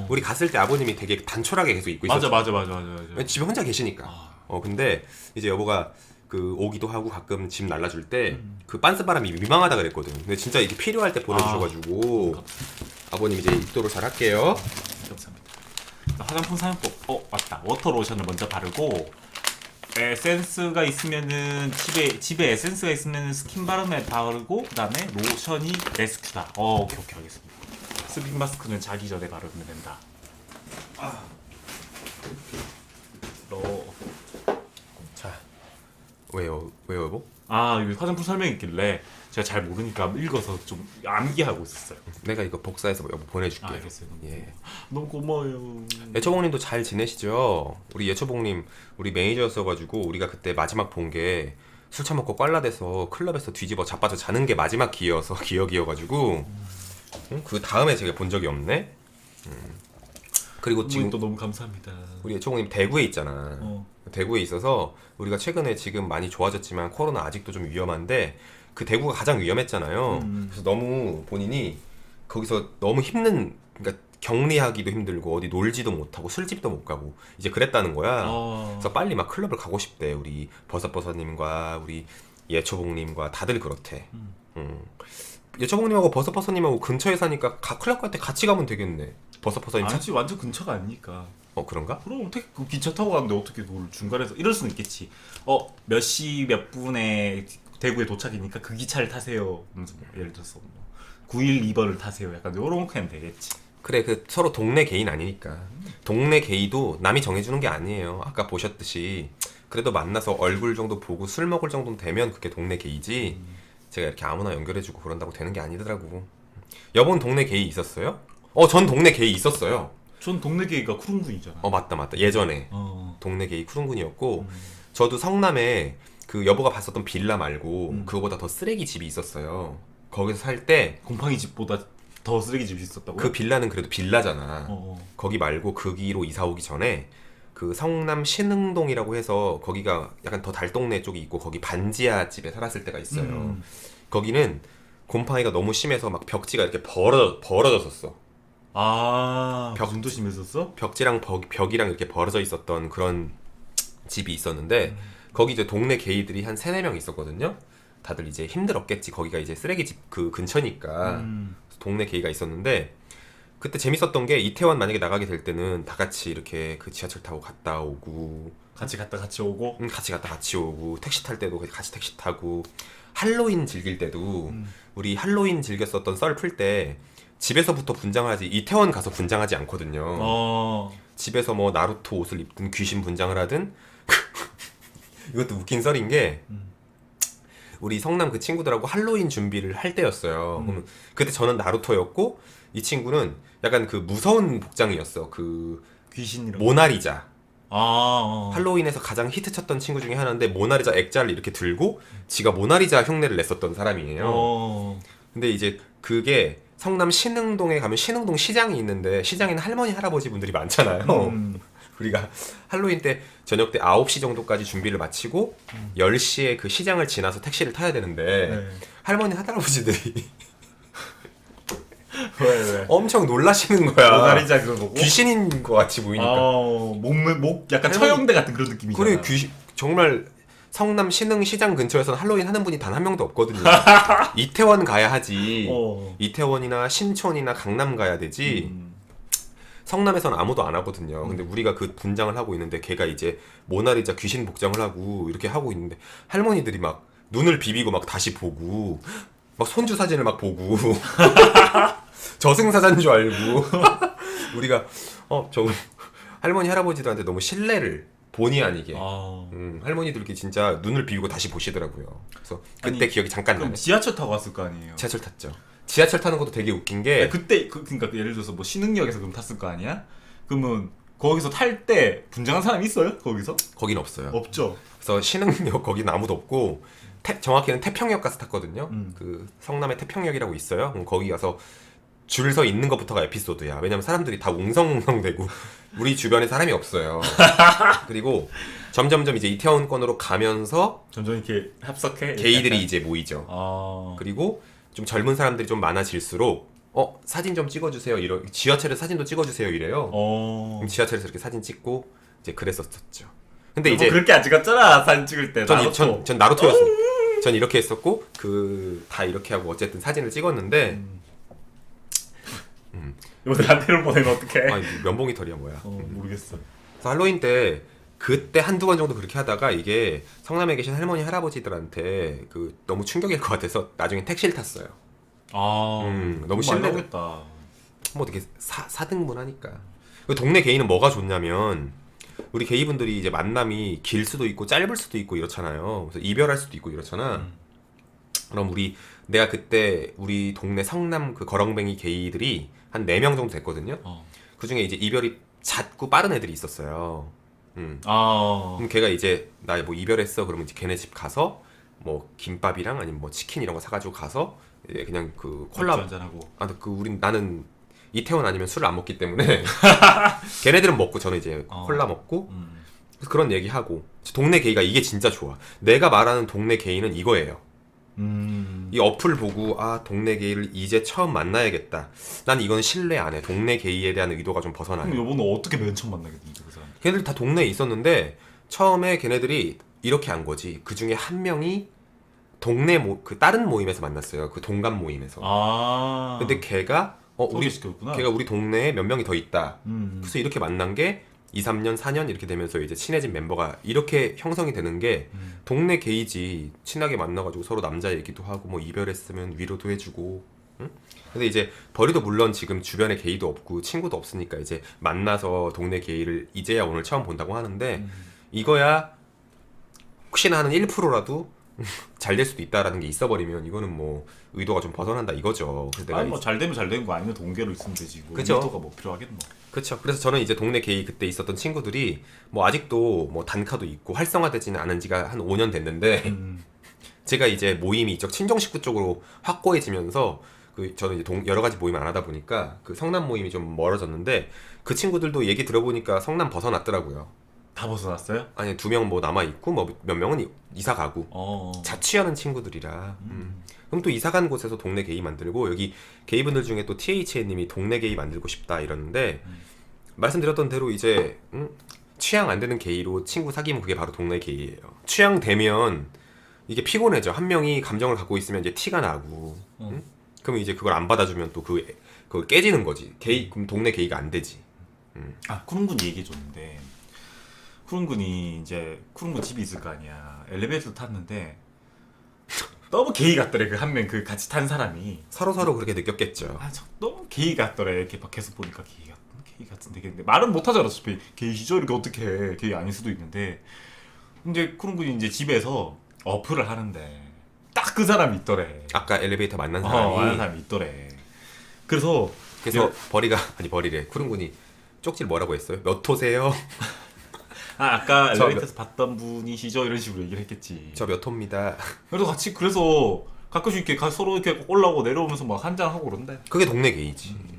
우리 갔을 때 아버님이 되게 단촐하게 계속 입고 있었어. 맞아. 집에 혼자 계시니까. 근데 이제 여보가 그 오기도 하고 가끔 집 날라줄 때 그 빤스바람이 민망하다 그랬거든. 근데 진짜 이게 필요할 때 보내주셔가지고 아버님 이제 입도록 잘 할게요. 감사합니다. 화장품 사용법. 맞다. 워터 로션을 먼저 바르고 에센스가 있으면은 집에 에센스가 있으면 스킨 바르면 바르고 그다음에 로션이 레스큐다. 오케이 하겠습니다. 스킨 마스크는 자기 전에 바르면 된다. 자, 왜요 여보? 여기 화장품 설명이 있길래 제가 잘 모르니까 읽어서 좀 암기하고 있었어요. 내가 이거 복사해서 여보 보내줄게. 알겠어요. 예. 너무 고마워요. 예초봉님도 잘 지내시죠? 우리 예초봉님 우리 매니저였어가지고 우리가 그때 마지막 본 게 술 처먹고 꽐라돼서 클럽에서 뒤집어 자빠져 자는 게 마지막 기억이어가지고 그 다음에 제가 본 적이 없네. 그리고 지금 또 너무 감사합니다. 우리 예초봉님 대구에 있잖아. 대구에 있어서 우리가 최근에 지금 많이 좋아졌지만 코로나 아직도 좀 위험한데 그 대구가 가장 위험했잖아요. 그래서 너무 본인이 거기서 너무 힘든, 그러니까 격리하기도 힘들고 어디 놀지도 못하고 술집도 못 가고 이제 그랬다는 거야. 그래서 빨리 막 클럽을 가고 싶대. 우리 버섯버섯님과 우리 예초봉님과 다들 그렇대. 예초봉님하고 버섯버섯님하고 근처에 사니까 클럽 갈 때 같이 가면 되겠네. 버섯버섯님 아니지, 완전 근처가 아니니까. 그런가? 그럼 어떻게 그 기차 타고 가는데 어떻게 그걸 중간에서 이럴 수는 있겠지. 몇 시 몇 분에 대구에 도착이니까 그 기차를 타세요. 하면서 예를 들어서 912번을 타세요. 약간 요런 거 하면 되겠지. 그래, 그 서로 동네 개인 아니니까. 동네 개이도 남이 정해주는 게 아니에요. 아까 보셨듯이 그래도 만나서 얼굴 정도 보고 술 먹을 정도는 되면 그게 동네 개이지. 제가 이렇게 아무나 연결해주고 그런다고 되는 게 아니더라고. 여보는 동네 개이 있었어요? 전 동네 개이 있었어요. 전 동네 게이가 쿠릉군이잖아. 맞다. 예전에 동네 게이 쿠릉군이었고 저도 성남에 그 여보가 봤었던 빌라 말고 그거보다 더 쓰레기 집이 있었어요. 거기서 살 때 곰팡이 집보다 더 쓰레기 집이 있었다고? 그 빌라는 그래도 빌라잖아. 어. 거기 말고 거기로 이사 오기 전에 그 성남 신흥동이라고 해서 거기가 약간 더 달동네 쪽이 있고 거기 반지하 집에 살았을 때가 있어요. 거기는 곰팡이가 너무 심해서 막 벽지가 이렇게 벌어졌었어. 벽도 심했었어? 벽지랑 벽이랑 이렇게 벌어져 있었던 그런 집이 있었는데 거기 이제 동네 게이들이 한 3-4명 있었거든요. 다들 이제 힘들었겠지. 거기가 이제 쓰레기집 그 근처니까 동네 게이가 있었는데 그때 재밌었던 게 이태원 만약에 나가게 될 때는 다 같이 이렇게 그 지하철 타고 갔다 오고 같이 갔다 같이 오고 같이 갔다 같이 오고 택시 탈 때도 같이 택시 타고 할로윈 즐길 때도 우리 할로윈 즐겼었던 썰 풀 때 집에서부터 분장하지 이태원 가서 분장하지 않거든요. 집에서 뭐 나루토 옷을 입든 귀신 분장을 하든 이것도 웃긴 썰인 게 우리 성남 그 친구들하고 할로윈 준비를 할 때였어요. 그럼 그때 저는 나루토였고 이 친구는 약간 그 무서운 복장이었어. 그 귀신이랑 모나리자. 아, 할로윈에서 가장 히트쳤던 친구 중에 하나인데 모나리자 액자를 이렇게 들고 지가 모나리자 흉내를 냈었던 사람이에요. 근데 이제 그게 성남 신흥동에 가면 신흥동 시장이 있는데 시장에는 할머니 할아버지 분들이 많잖아요. 우리가 할로윈 때 저녁 때 9시 정도까지 준비를 마치고 10시에 그 시장을 지나서 택시를 타야 되는데 네. 할머니 할아버지들이 왜? 엄청 놀라시는 거야. 모나리자 그거 보고? 귀신인 것 같이 보이니까. 목 약간 할머니- 처형대 같은 그런 느낌이잖아. 그래 귀신 정말 성남 신흥 시장 근처에서는 할로윈 하는 분이 단 한 명도 없거든요. 이태원 가야 하지. 이태원이나 신촌이나 강남 가야 되지. 성남에서는 아무도 안 하거든요. 근데 우리가 그 분장을 하고 있는데 걔가 이제 모나리자 귀신 복장을 하고 이렇게 하고 있는데 할머니들이 막 눈을 비비고 막 다시 보고 막 손주 사진을 막 보고 저승사자인 줄 알고 우리가 저 할머니 할아버지들한테 너무 신뢰를 본의 아니게 할머니들께 진짜 눈을 비비고 다시 보시더라고요. 그래서 그때 아니, 기억이 잠깐 그럼 나네. 지하철 타고 왔을 거 아니에요? 지하철 탔죠. 지하철 타는 것도 되게 웃긴 게 그때 그러니까 예를 들어서 뭐 신흥역에서 그럼 탔을 거 아니야? 그러면 거기서 탈 때 분장한 사람 있어요? 거기서? 거긴 없어요. 없죠. 그래서 신흥역 거기는 아무도 없고 정확히는 태평역 가서 탔거든요. 음. 그 성남에 태평역이라고 있어요. 그럼 거기 가서 줄 서 있는 것부터가 에피소드야. 왜냐면 사람들이 다 웅성웅성대고 우리 주변에 사람이 없어요. 그리고 점점점 이제 이태원권으로 가면서 점점 이렇게 합석해. 게이들이 약간. 이제 모이죠. 아. 그리고 좀 젊은 사람들이 좀 많아질수록 사진 좀 찍어주세요. 지하철에 사진도 찍어주세요. 이래요. 그럼 지하철에서 이렇게 사진 찍고 이제 그랬었죠. 근데 뭐 이제 그렇게 안 찍었잖아 사진 찍을 때. 전 나루토였어요. 전 이렇게 했었고 다 이렇게 하고 어쨌든 사진을 찍었는데 이거 나한테로 보내면 어떡해? 아니 면봉이 털이야 뭐야. 모르겠어. 그래서 할로윈 때 그때 한두 번 정도 그렇게 하다가 이게 성남에 계신 할머니 할아버지들한테 그 너무 충격일 것 같아서 나중에 택시를 탔어요. 너무 많이 신뢰. 나오겠다. 뭐 어떻게 4등분 하니까. 그 동네 게이는 뭐가 좋냐면 우리 게이분들이 이제 만남이 길 수도 있고 짧을 수도 있고 이렇잖아요. 그래서 이별할 수도 있고 이렇잖아. 그럼 내가 그때 우리 동네 성남 그 거렁뱅이 게이들이 한 4명 정도 됐거든요. 그 중에 이제 이별이 잦고 빠른 애들이 있었어요. 그럼 걔가 이제 나 뭐 이별했어 그러면 이제 걔네 집 가서 뭐 김밥이랑 아니면 뭐 치킨 이런 거 사가지고 가서 이제 그냥 그 콜라 한잔하고. 나는 이태원 아니면 술을 안 먹기 때문에 걔네들은 먹고 저는 이제 콜라 먹고 그래서 그런 얘기하고 동네 게이가 이게 진짜 좋아. 내가 말하는 동네 게이는 이거예요. 이 어플 보고 동네 게이를 이제 처음 만나야겠다. 난 이건 신뢰 안 해. 동네 게이에 대한 의도가 좀 벗어나요. 그럼 여보는 어떻게 맨 처음 만나게 됐는데 그 사람? 걔네들 다 동네에 있었는데 처음에 걔네들이 이렇게 한 거지. 그 중에 한 명이 동네 그 다른 모임에서 만났어요. 그 동감 모임에서. 근데 걔가 소개시켰구나. 걔가 우리 동네에 몇 명이 더 있다. 음. 그래서 이렇게 만난 게 2, 3년, 4년 이렇게 되면서 이제 친해진 멤버가 이렇게 형성이 되는 게 동네 게이지. 친하게 만나가지고 서로 남자 얘기도 하고 뭐 이별했으면 위로도 해주고. 응? 근데 이제 벌이도 물론 지금 주변에 게이도 없고 친구도 없으니까 이제 만나서 동네 게이를 이제야 오늘 처음 본다고 하는데 이거야 혹시나 하는 1%라도 잘 될 수도 있다라는 게 있어버리면 이거는 뭐 의도가 좀 벗어난다 이거죠. 그래서 내가 아니 뭐 잘 되면 잘 되는 거 아니면 동계로 있으면 되지. 뭐 그쵸. 의도가 뭐 필요하겠노. 그렇죠. 그래서 저는 이제 동네 게이 그때 있었던 친구들이 뭐 아직도 뭐 단카도 있고 활성화되지는 않은 지가 한 5년 됐는데 제가 이제 모임이 이쪽 친정 식구 쪽으로 확고해지면서 저는 이제 여러 가지 모임 안 하다 보니까 그 성남 모임이 좀 멀어졌는데 그 친구들도 얘기 들어보니까 성남 벗어났더라고요. 다 벗어났어요? 아니 2명 뭐 남아 있고 뭐 몇 명은 이사 가고 어. 자취하는 친구들이라. 그럼 또 이사 간 곳에서 동네 게이 만들고 여기 게이분들 중에 또 THN님이 동네 게이 만들고 싶다 이러는데 말씀드렸던 대로 이제 취향 안 되는 게이로 친구 사귀면 그게 바로 동네 게이예요. 취향 되면 이게 피곤해져. 한 명이 감정을 갖고 있으면 이제 티가 나고. 그럼 이제 그걸 안 받아주면 또 그걸 깨지는 거지. 그럼 동네 게이가 안 되지. 쿠릉군 얘기해 줬는데 쿠릉군이 이제 쿠릉군 집이 있을 거 아니야. 엘리베이터 탔는데 너무 게이 같더래. 그 한 명 그 같이 탄 사람이 서로 그렇게 느꼈겠죠. 너무 게이 같더래. 이렇게 막 계속 보니까 게이 같은데 근데 말은 못 하잖아. 어차피 게이시죠. 이렇게 어떻게 해. 게이 아닐 수도 있는데 이제 쿠릉군이 이제 집에서 어플을 하는데 딱 그 사람이 있더래. 아까 엘리베이터 만난 사람이. 만난 사람이 있더래. 그래서 버리래. 쿠릉군이 쪽지를 뭐라고 했어요? 몇 호세요? 아까 엘리베이터에서 봤던 분이시죠? 이런 식으로 얘기를 했겠지. 저 몇 호입니다. 그래서 같이 그래서 가끔씩 이렇게 서로 이렇게 올라오고 내려오면서 막 한잔 하고 그런데. 그게 동네 게이지.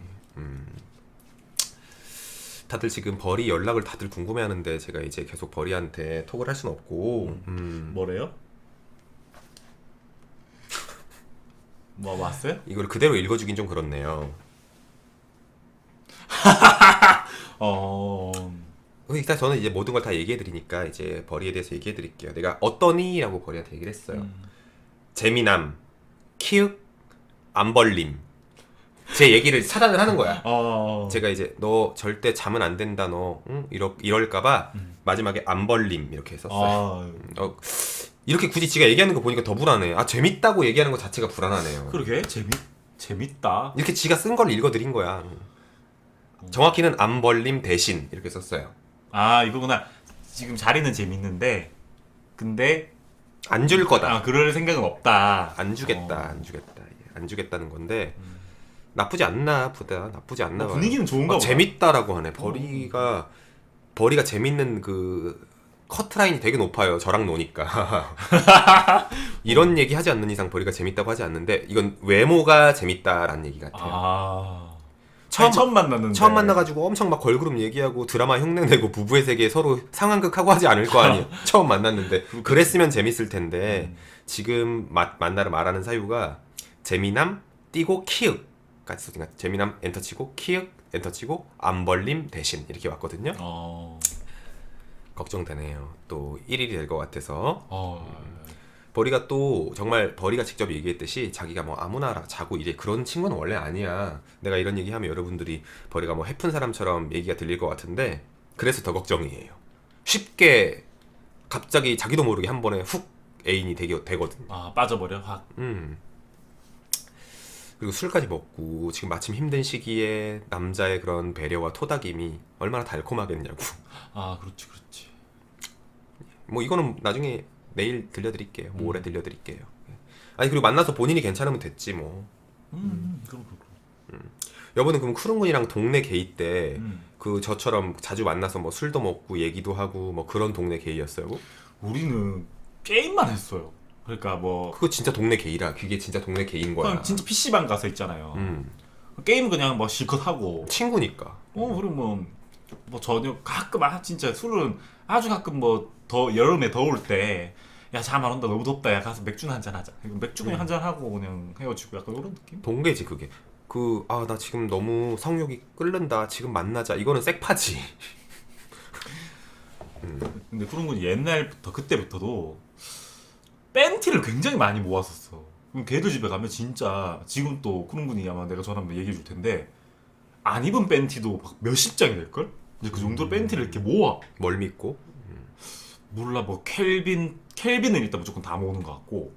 다들 지금 벌이 연락을 다들 궁금해하는데 제가 이제 계속 벌이한테 톡을 할 수는 없고 뭐래요? 뭐 왔어요? 이걸 그대로 읽어주긴 좀 그렇네요. 일단 저는 이제 모든 걸 다 얘기해드리니까 이제 벌이에 대해서 얘기해드릴게요. 내가 어떠니?라고 벌이한테 얘기를 했어요. 재미남, 키읔, 안벌림. 제 얘기를 차단을 하는 거야. 제가 이제 너 절대 자면 안 된다 너 응? 이럴까봐 마지막에 안벌림 이렇게 썼어요. 이렇게 굳이 지가 얘기하는 거 보니까 더 불안해. 아 재밌다고 얘기하는 거 자체가 불안하네요. 그러게 재밌다. 이렇게 지가 쓴 걸 읽어드린 거야. 정확히는 안벌림 대신 이렇게 썼어요. 아 이거구나. 지금 자리는 재밌는데 근데 안 줄 거다. 그럴 생각은 없다. 안 주겠다. 안 주겠다는 건데 나쁘지 않나 보다. 나쁘지 않나 봐요. 분위기는 좋은가 보다. 재밌다라고 하네. 벌이가 재밌는 그 커트라인이 되게 높아요. 저랑 노니까. 이런 얘기 하지 않는 이상 벌이가 재밌다고 하지 않는데 이건 외모가 재밌다라는 얘기 같아요. 처음 만났는데 처음 만나가지고 엄청 막 걸그룹 얘기하고 드라마 흉내내고 부부의 세계에 서로 상황극하고 하지 않을 거 아니에요. 처음 만났는데 그랬으면 재밌을 텐데 지금 만나러 말하는 사유가 재미남 띄고 키읔까지 썼으니까 재미남 엔터 치고 키읔 엔터 치고 안벌림 대신 이렇게 왔거든요. 걱정되네요. 또 1일이 될 것 같아서. 벌이가 또 정말 벌이가 직접 얘기했듯이 자기가 뭐 아무나 자고 이래 그런 친구는 원래 아니야. 내가 이런 얘기하면 여러분들이 벌이가 뭐 해픈 사람처럼 얘기가 들릴 것 같은데 그래서 더 걱정이에요. 쉽게 갑자기 자기도 모르게 한 번에 훅 애인이 되거든. 빠져버려 확. 그리고 술까지 먹고 지금 마침 힘든 시기에 남자의 그런 배려와 토닥임이 얼마나 달콤하겠냐고. 그렇지. 뭐 이거는 나중에 내일 들려드릴게요. 모레 들려드릴게요. 아니 그리고 만나서 본인이 괜찮으면 됐지 뭐. 그럼. 여보는 그럼 쿠릉군이랑 동네 게이 때 그 저처럼 자주 만나서 뭐 술도 먹고 얘기도 하고 뭐 그런 동네 게이였어요? 우리는 게임만 했어요. 그러니까 뭐 그거 진짜 동네 게이라. 그게 진짜 동네 게이인 거야. 그냥 진짜 PC방 가서 있잖아요. 게임 그냥 뭐 실컷 하고. 친구니까. 그러면 뭐 저녁 가끔 진짜 술은 아주 가끔 뭐 더 여름에 더울 때 야 잠 안 온다 너무 덥다 야 가서 맥주나 한잔 하자. 맥주 그냥 한잔 하고 그냥 헤어지고 약간 이런 느낌? 동계지 그게. 나 지금 너무 성욕이 끓는다. 지금 만나자. 이거는 색파지. 근데 그런 건 옛날부터 그때부터도 팬티를 굉장히 많이 모았었어. 그럼 걔들 집에 가면 진짜 지금 또 그런 분이 아마 내가 전화하면 얘기해 줄 텐데 안 입은 팬티도 막 몇십 장이 될걸? 이제 그 정도로 팬티를 이렇게 모아. 뭘 믿고? 몰라 뭐 켈빈은 일단 무조건 다 모으는 것 같고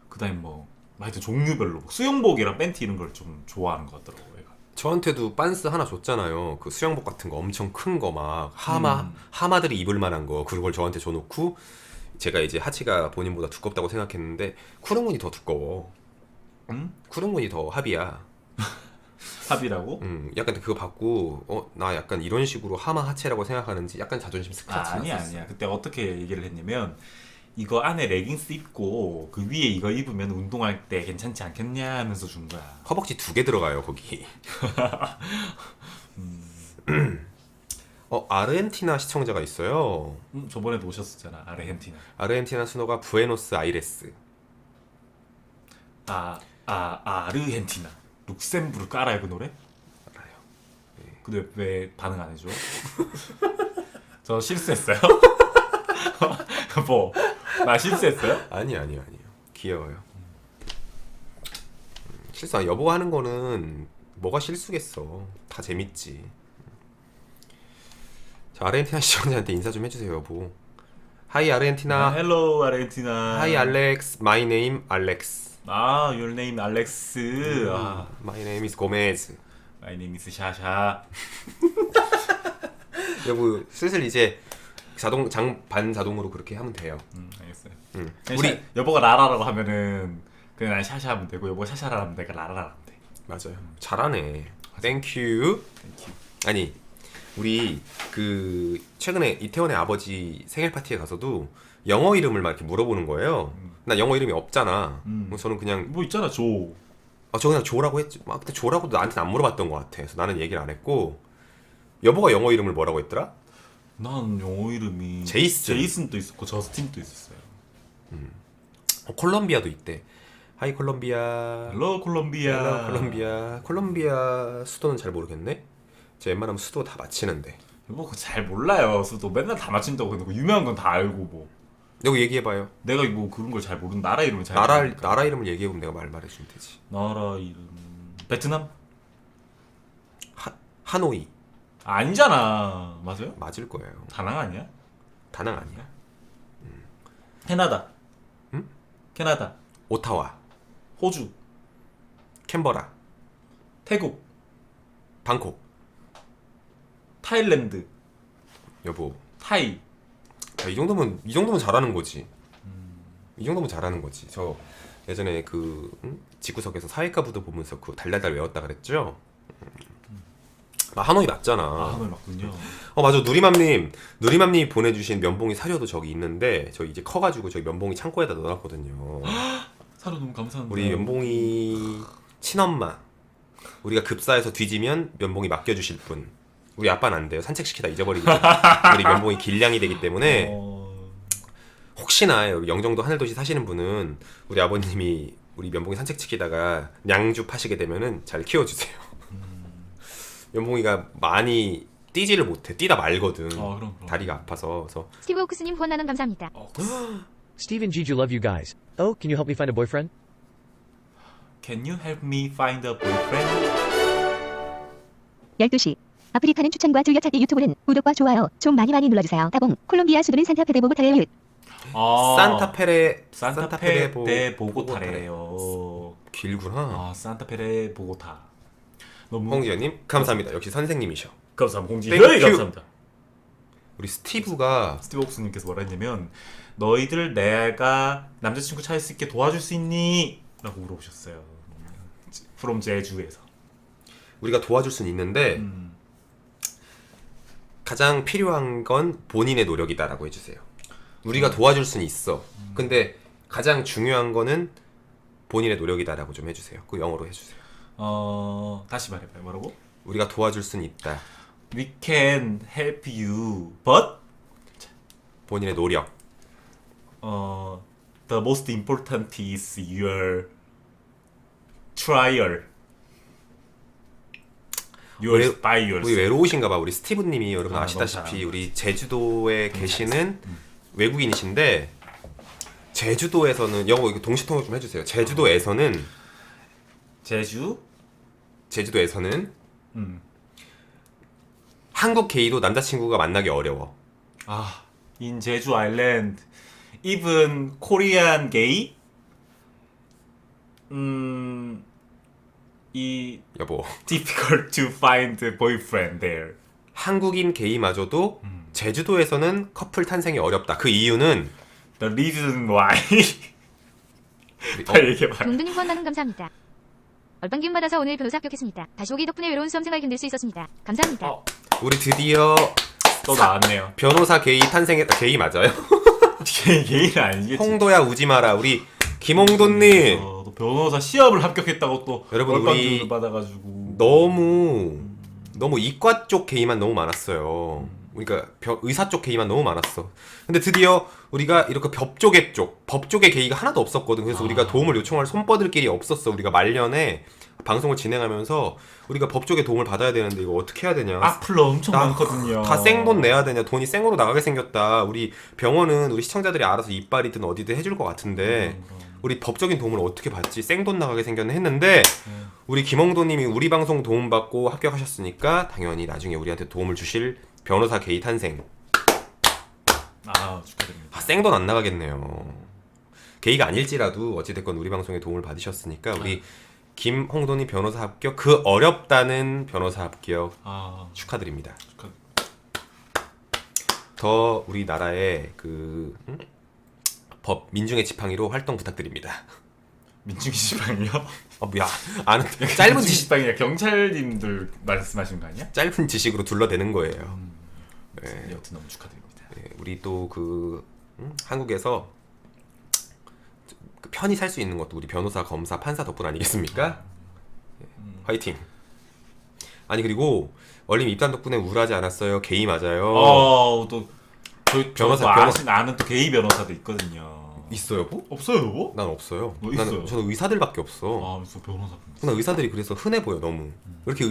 그다음에 뭐 하여튼 종류별로 수영복이랑 팬티 이런 걸 좀 좋아하는 것 같더라고 얘가. 저한테도 빤스 하나 줬잖아요. 그 수영복 같은 거 엄청 큰 거 막 하마들이 입을 만한 거 그걸 저한테 줘놓고 제가 이제 하치가 본인보다 두껍다고 생각했는데 쿠릉군이 더 두꺼워. 쿠릉군이 더 합이야. 합이라고? 약간 그거 받고 나 약간 이런 식으로 하마 하체라고 생각하는지 약간 자존심 스크래치 났었어. 아니야. 그때 어떻게 얘기를 했냐면 이거 안에 레깅스 입고 그 위에 이거 입으면 운동할 때 괜찮지 않겠냐 하면서 준 거야. 허벅지 2개 들어가요 거기. 아르헨티나 시청자가 있어요. 저번에도 오셨었잖아. 아르헨티나 순호가 부에노스 아이레스. 아르헨티나. 룩셈부르크 알아요 그 노래? 알아요. 근데 왜 반응 안 해줘? 저 실수했어요? 뭐? 나 실수했어요? 아니요. 귀여워요. 실수 아니 여보가 하는 거는 뭐가 실수겠어. 다 재밌지. 자, 아르헨티나 시청자한테 인사 좀 해주세요 여보. 하이 아르헨티나. 헬로 아르헨티나. 하이 알렉스. My name 알렉스. your name 알렉스. My name is 고메즈. My name is 샤샤. 여보 슬슬 이제 반자동으로 그렇게 하면 돼요. 알겠어요. 우리 여보가 라라라고 하면은 그냥 난 샤샤 하면 되고 여보가 샤샤라 하면 내가 라라라 하면 돼. 맞아요. 잘하네. 땡큐. 아니 우리 그 최근에 이태원의 아버지 생일 파티에 가서도 영어 이름을 막 이렇게 물어보는 거예요. 나 영어 이름이 없잖아. 그래서 저는 그냥 뭐 있잖아 조. 저 그냥 조라고 했지. 막 그때 조라고도 나한테는 안 물어봤던 것 같아. 그래서 나는 얘기를 안 했고 여보가 영어 이름을 뭐라고 했더라? 난 영어 이름이 제이슨. 제이슨도 있었고 저스틴도 있었어요. 콜롬비아도 있대. 하이 콜롬비아. 헬로 콜롬비아. 헬로 콜롬비아. 콜롬비아 수도는 잘 모르겠네. 제 웬만하면 수도 다 맞히는데. 뭐 그거 잘 몰라요. 수도 맨날 다 맞춘다고 그러고 유명한 건 다 알고 뭐. 여기 얘기해봐요. 내가 뭐 그런 걸 잘 모르는 나라 이름을 잘 나라 모르니까. 나라 이름을 얘기해보면 내가 말해주면 되지. 나라 이름 베트남? 하노이. 아니잖아. 맞아요? 맞을 거예요. 다낭 아니야? 다낭 아니야? 캐나다. 응? 캐나다. 오타와. 호주. 캔버라. 태국. 방콕. 타일랜드. 여보. 타이. 이 정도면 잘하는 거지. 이 정도면 잘하는 거지. 저 예전에 그 집구석에서 사회과 부도 보면서 그 달달달 외웠다 그랬죠. 하노이 맞잖아. 하노이 맞군요. 맞아. 누리맘님이 보내주신 면봉이 사료도 저기 있는데 저 이제 커가지고 저기 면봉이 창고에다 넣어놨거든요. 사료 너무 감사합니다. 우리 면봉이 친엄마. 우리가 급사해서 뒤지면 면봉이 맡겨주실 분. 우리 아빠는 안 돼요. 산책시키다 잊어버리고 우리 면봉이 길냥이 되기 때문에 혹시나 여기 영종도 하늘도시 사시는 분은 우리 아버님이 우리 면봉이 산책시키다가 냥주 파시게 되면은 잘 키워주세요. 면봉이가 많이 뛰지를 못해. 뛰다 말거든. 그럼. 다리가 아파서. 그래서 스티브 오크스님 후원 나눔 감사합니다. Steve and Gigi love you guys. Oh, can you help me find a boyfriend? Can you help me find a boyfriend? 12시. 아프리카는 추천과 즐겨찾기 유튜브는 구독과 좋아요 좀 많이 눌러주세요. 따봉. 콜롬비아 수도는 산타페 데 보고타레요. 산타페레 데 보고타래요. 길구나. 산타페레 보고타. 너무 홍지연님 감사합니다. 역시 선생님이셔. 감사합니다. 홍지. Thank you. 감사합니다. 우리 스티브가 스티브 옥스님께서 뭐라 했냐면 너희들 내가 남자친구 찾을 수 있게 도와줄 수 있니? 라고 물어보셨어요. From 제주에서. 우리가 도와줄 수는 있는데 가장 필요한 건 본인의 노력이다라고 해주세요. 우리가 도와줄 수는 있어. 근데 가장 중요한 거는 본인의 노력이다라고 좀 해주세요. 그 영어로 해주세요. 다시 말해봐요. 뭐라고? 우리가 도와줄 수는 있다. We can help you, but 본인의 노력. the most important is your trial. Yours by 우리 yourself. 외로우신가 봐. 우리 스티브님이 여러분 너무 아시다시피 잘한다. 우리 제주도에 계시는 외국인이신데 제주도에서는 영어 이거 동시통역 좀 해주세요. 제주도에서는 제주도에서는 한국 게이도 남자친구가 만나기 어려워. In Jeju Island, even Korean gay, 여보. difficult to find a boyfriend there. 한국인 게이마저도 제주도에서는 커플 탄생이 어렵다. 그 이유는 The reason why. 우리- 빨리 얘기해봐. 동두님 후원 나눔 감사합니다. 얼빵 기운 받아서 오늘 변호사 합격했습니다. 다시 오기 덕분에 외로운 수험생활 견딜 수 있었습니다. 감사합니다. 우리 드디어 또 나왔네요. 변호사 게이 탄생했다. 게이 맞아요? 게이는 아니겠지. 홍도야 우지 마라. 우리 김홍도님 또 변호사 시험을 합격했다고 또 여러분, 얼빵 우리 기운을 받아가지고 너무 이과 쪽 게이만 너무 많았어요. 그러니까 의사 쪽 게이만 너무 많았어. 근데 드디어 우리가 이렇게 법 쪽의 게이가 하나도 없었거든. 그래서 우리가 도움을 요청할 손뻗을 길이 없었어. 우리가 말년에 방송을 진행하면서 우리가 법 쪽에 도움을 받아야 되는데 이거 어떻게 해야 되냐. 악플러 엄청 많거든요. 다 생돈 내야 되냐. 돈이 생으로 나가게 생겼다. 우리 병원은 우리 시청자들이 알아서 이빨이든 어디든 해줄 것 같은데 우리 법적인 도움을 어떻게 받지? 생돈 나가게 생겼네 했는데 우리 김홍도님이 우리 방송 도움 받고 합격하셨으니까 당연히 나중에 우리한테 도움을 주실 변호사 게이 탄생. 축하드립니다. 생돈 안 나가겠네요. 게이가 아닐지라도 어찌됐건 우리 방송에 도움을 받으셨으니까 우리 김홍도님 변호사 합격, 그 어렵다는 변호사 합격 축하드립니다. 더 우리나라의 그 법 민중의 지팡이로 활동 부탁드립니다. 민중이 지방이요? 야, 아는 짧은 민중이 지식, 지방이야. 경찰님들 말씀하시는 거 아니야? 짧은 지식으로 둘러대는 거예요. 여튼 너무 축하드립니다. 우리 또 그 한국에서 그 편히 살 수 있는 것도 우리 변호사, 검사, 판사 덕분 아니겠습니까? 화이팅. 아니 그리고 얼림 입단 덕분에 우울하지 않았어요. 게이 맞아요. 또 저희 변호사, 아는 또 게이 변호사도 있거든요. 있어요, 뭐? 없어요, 뭐? 난 없어요. 뭐 나는 있어요? 저는 의사들밖에 없어. 그래서 변호사. 난 의사들이 그래서 흔해 보여 너무. 왜 이렇게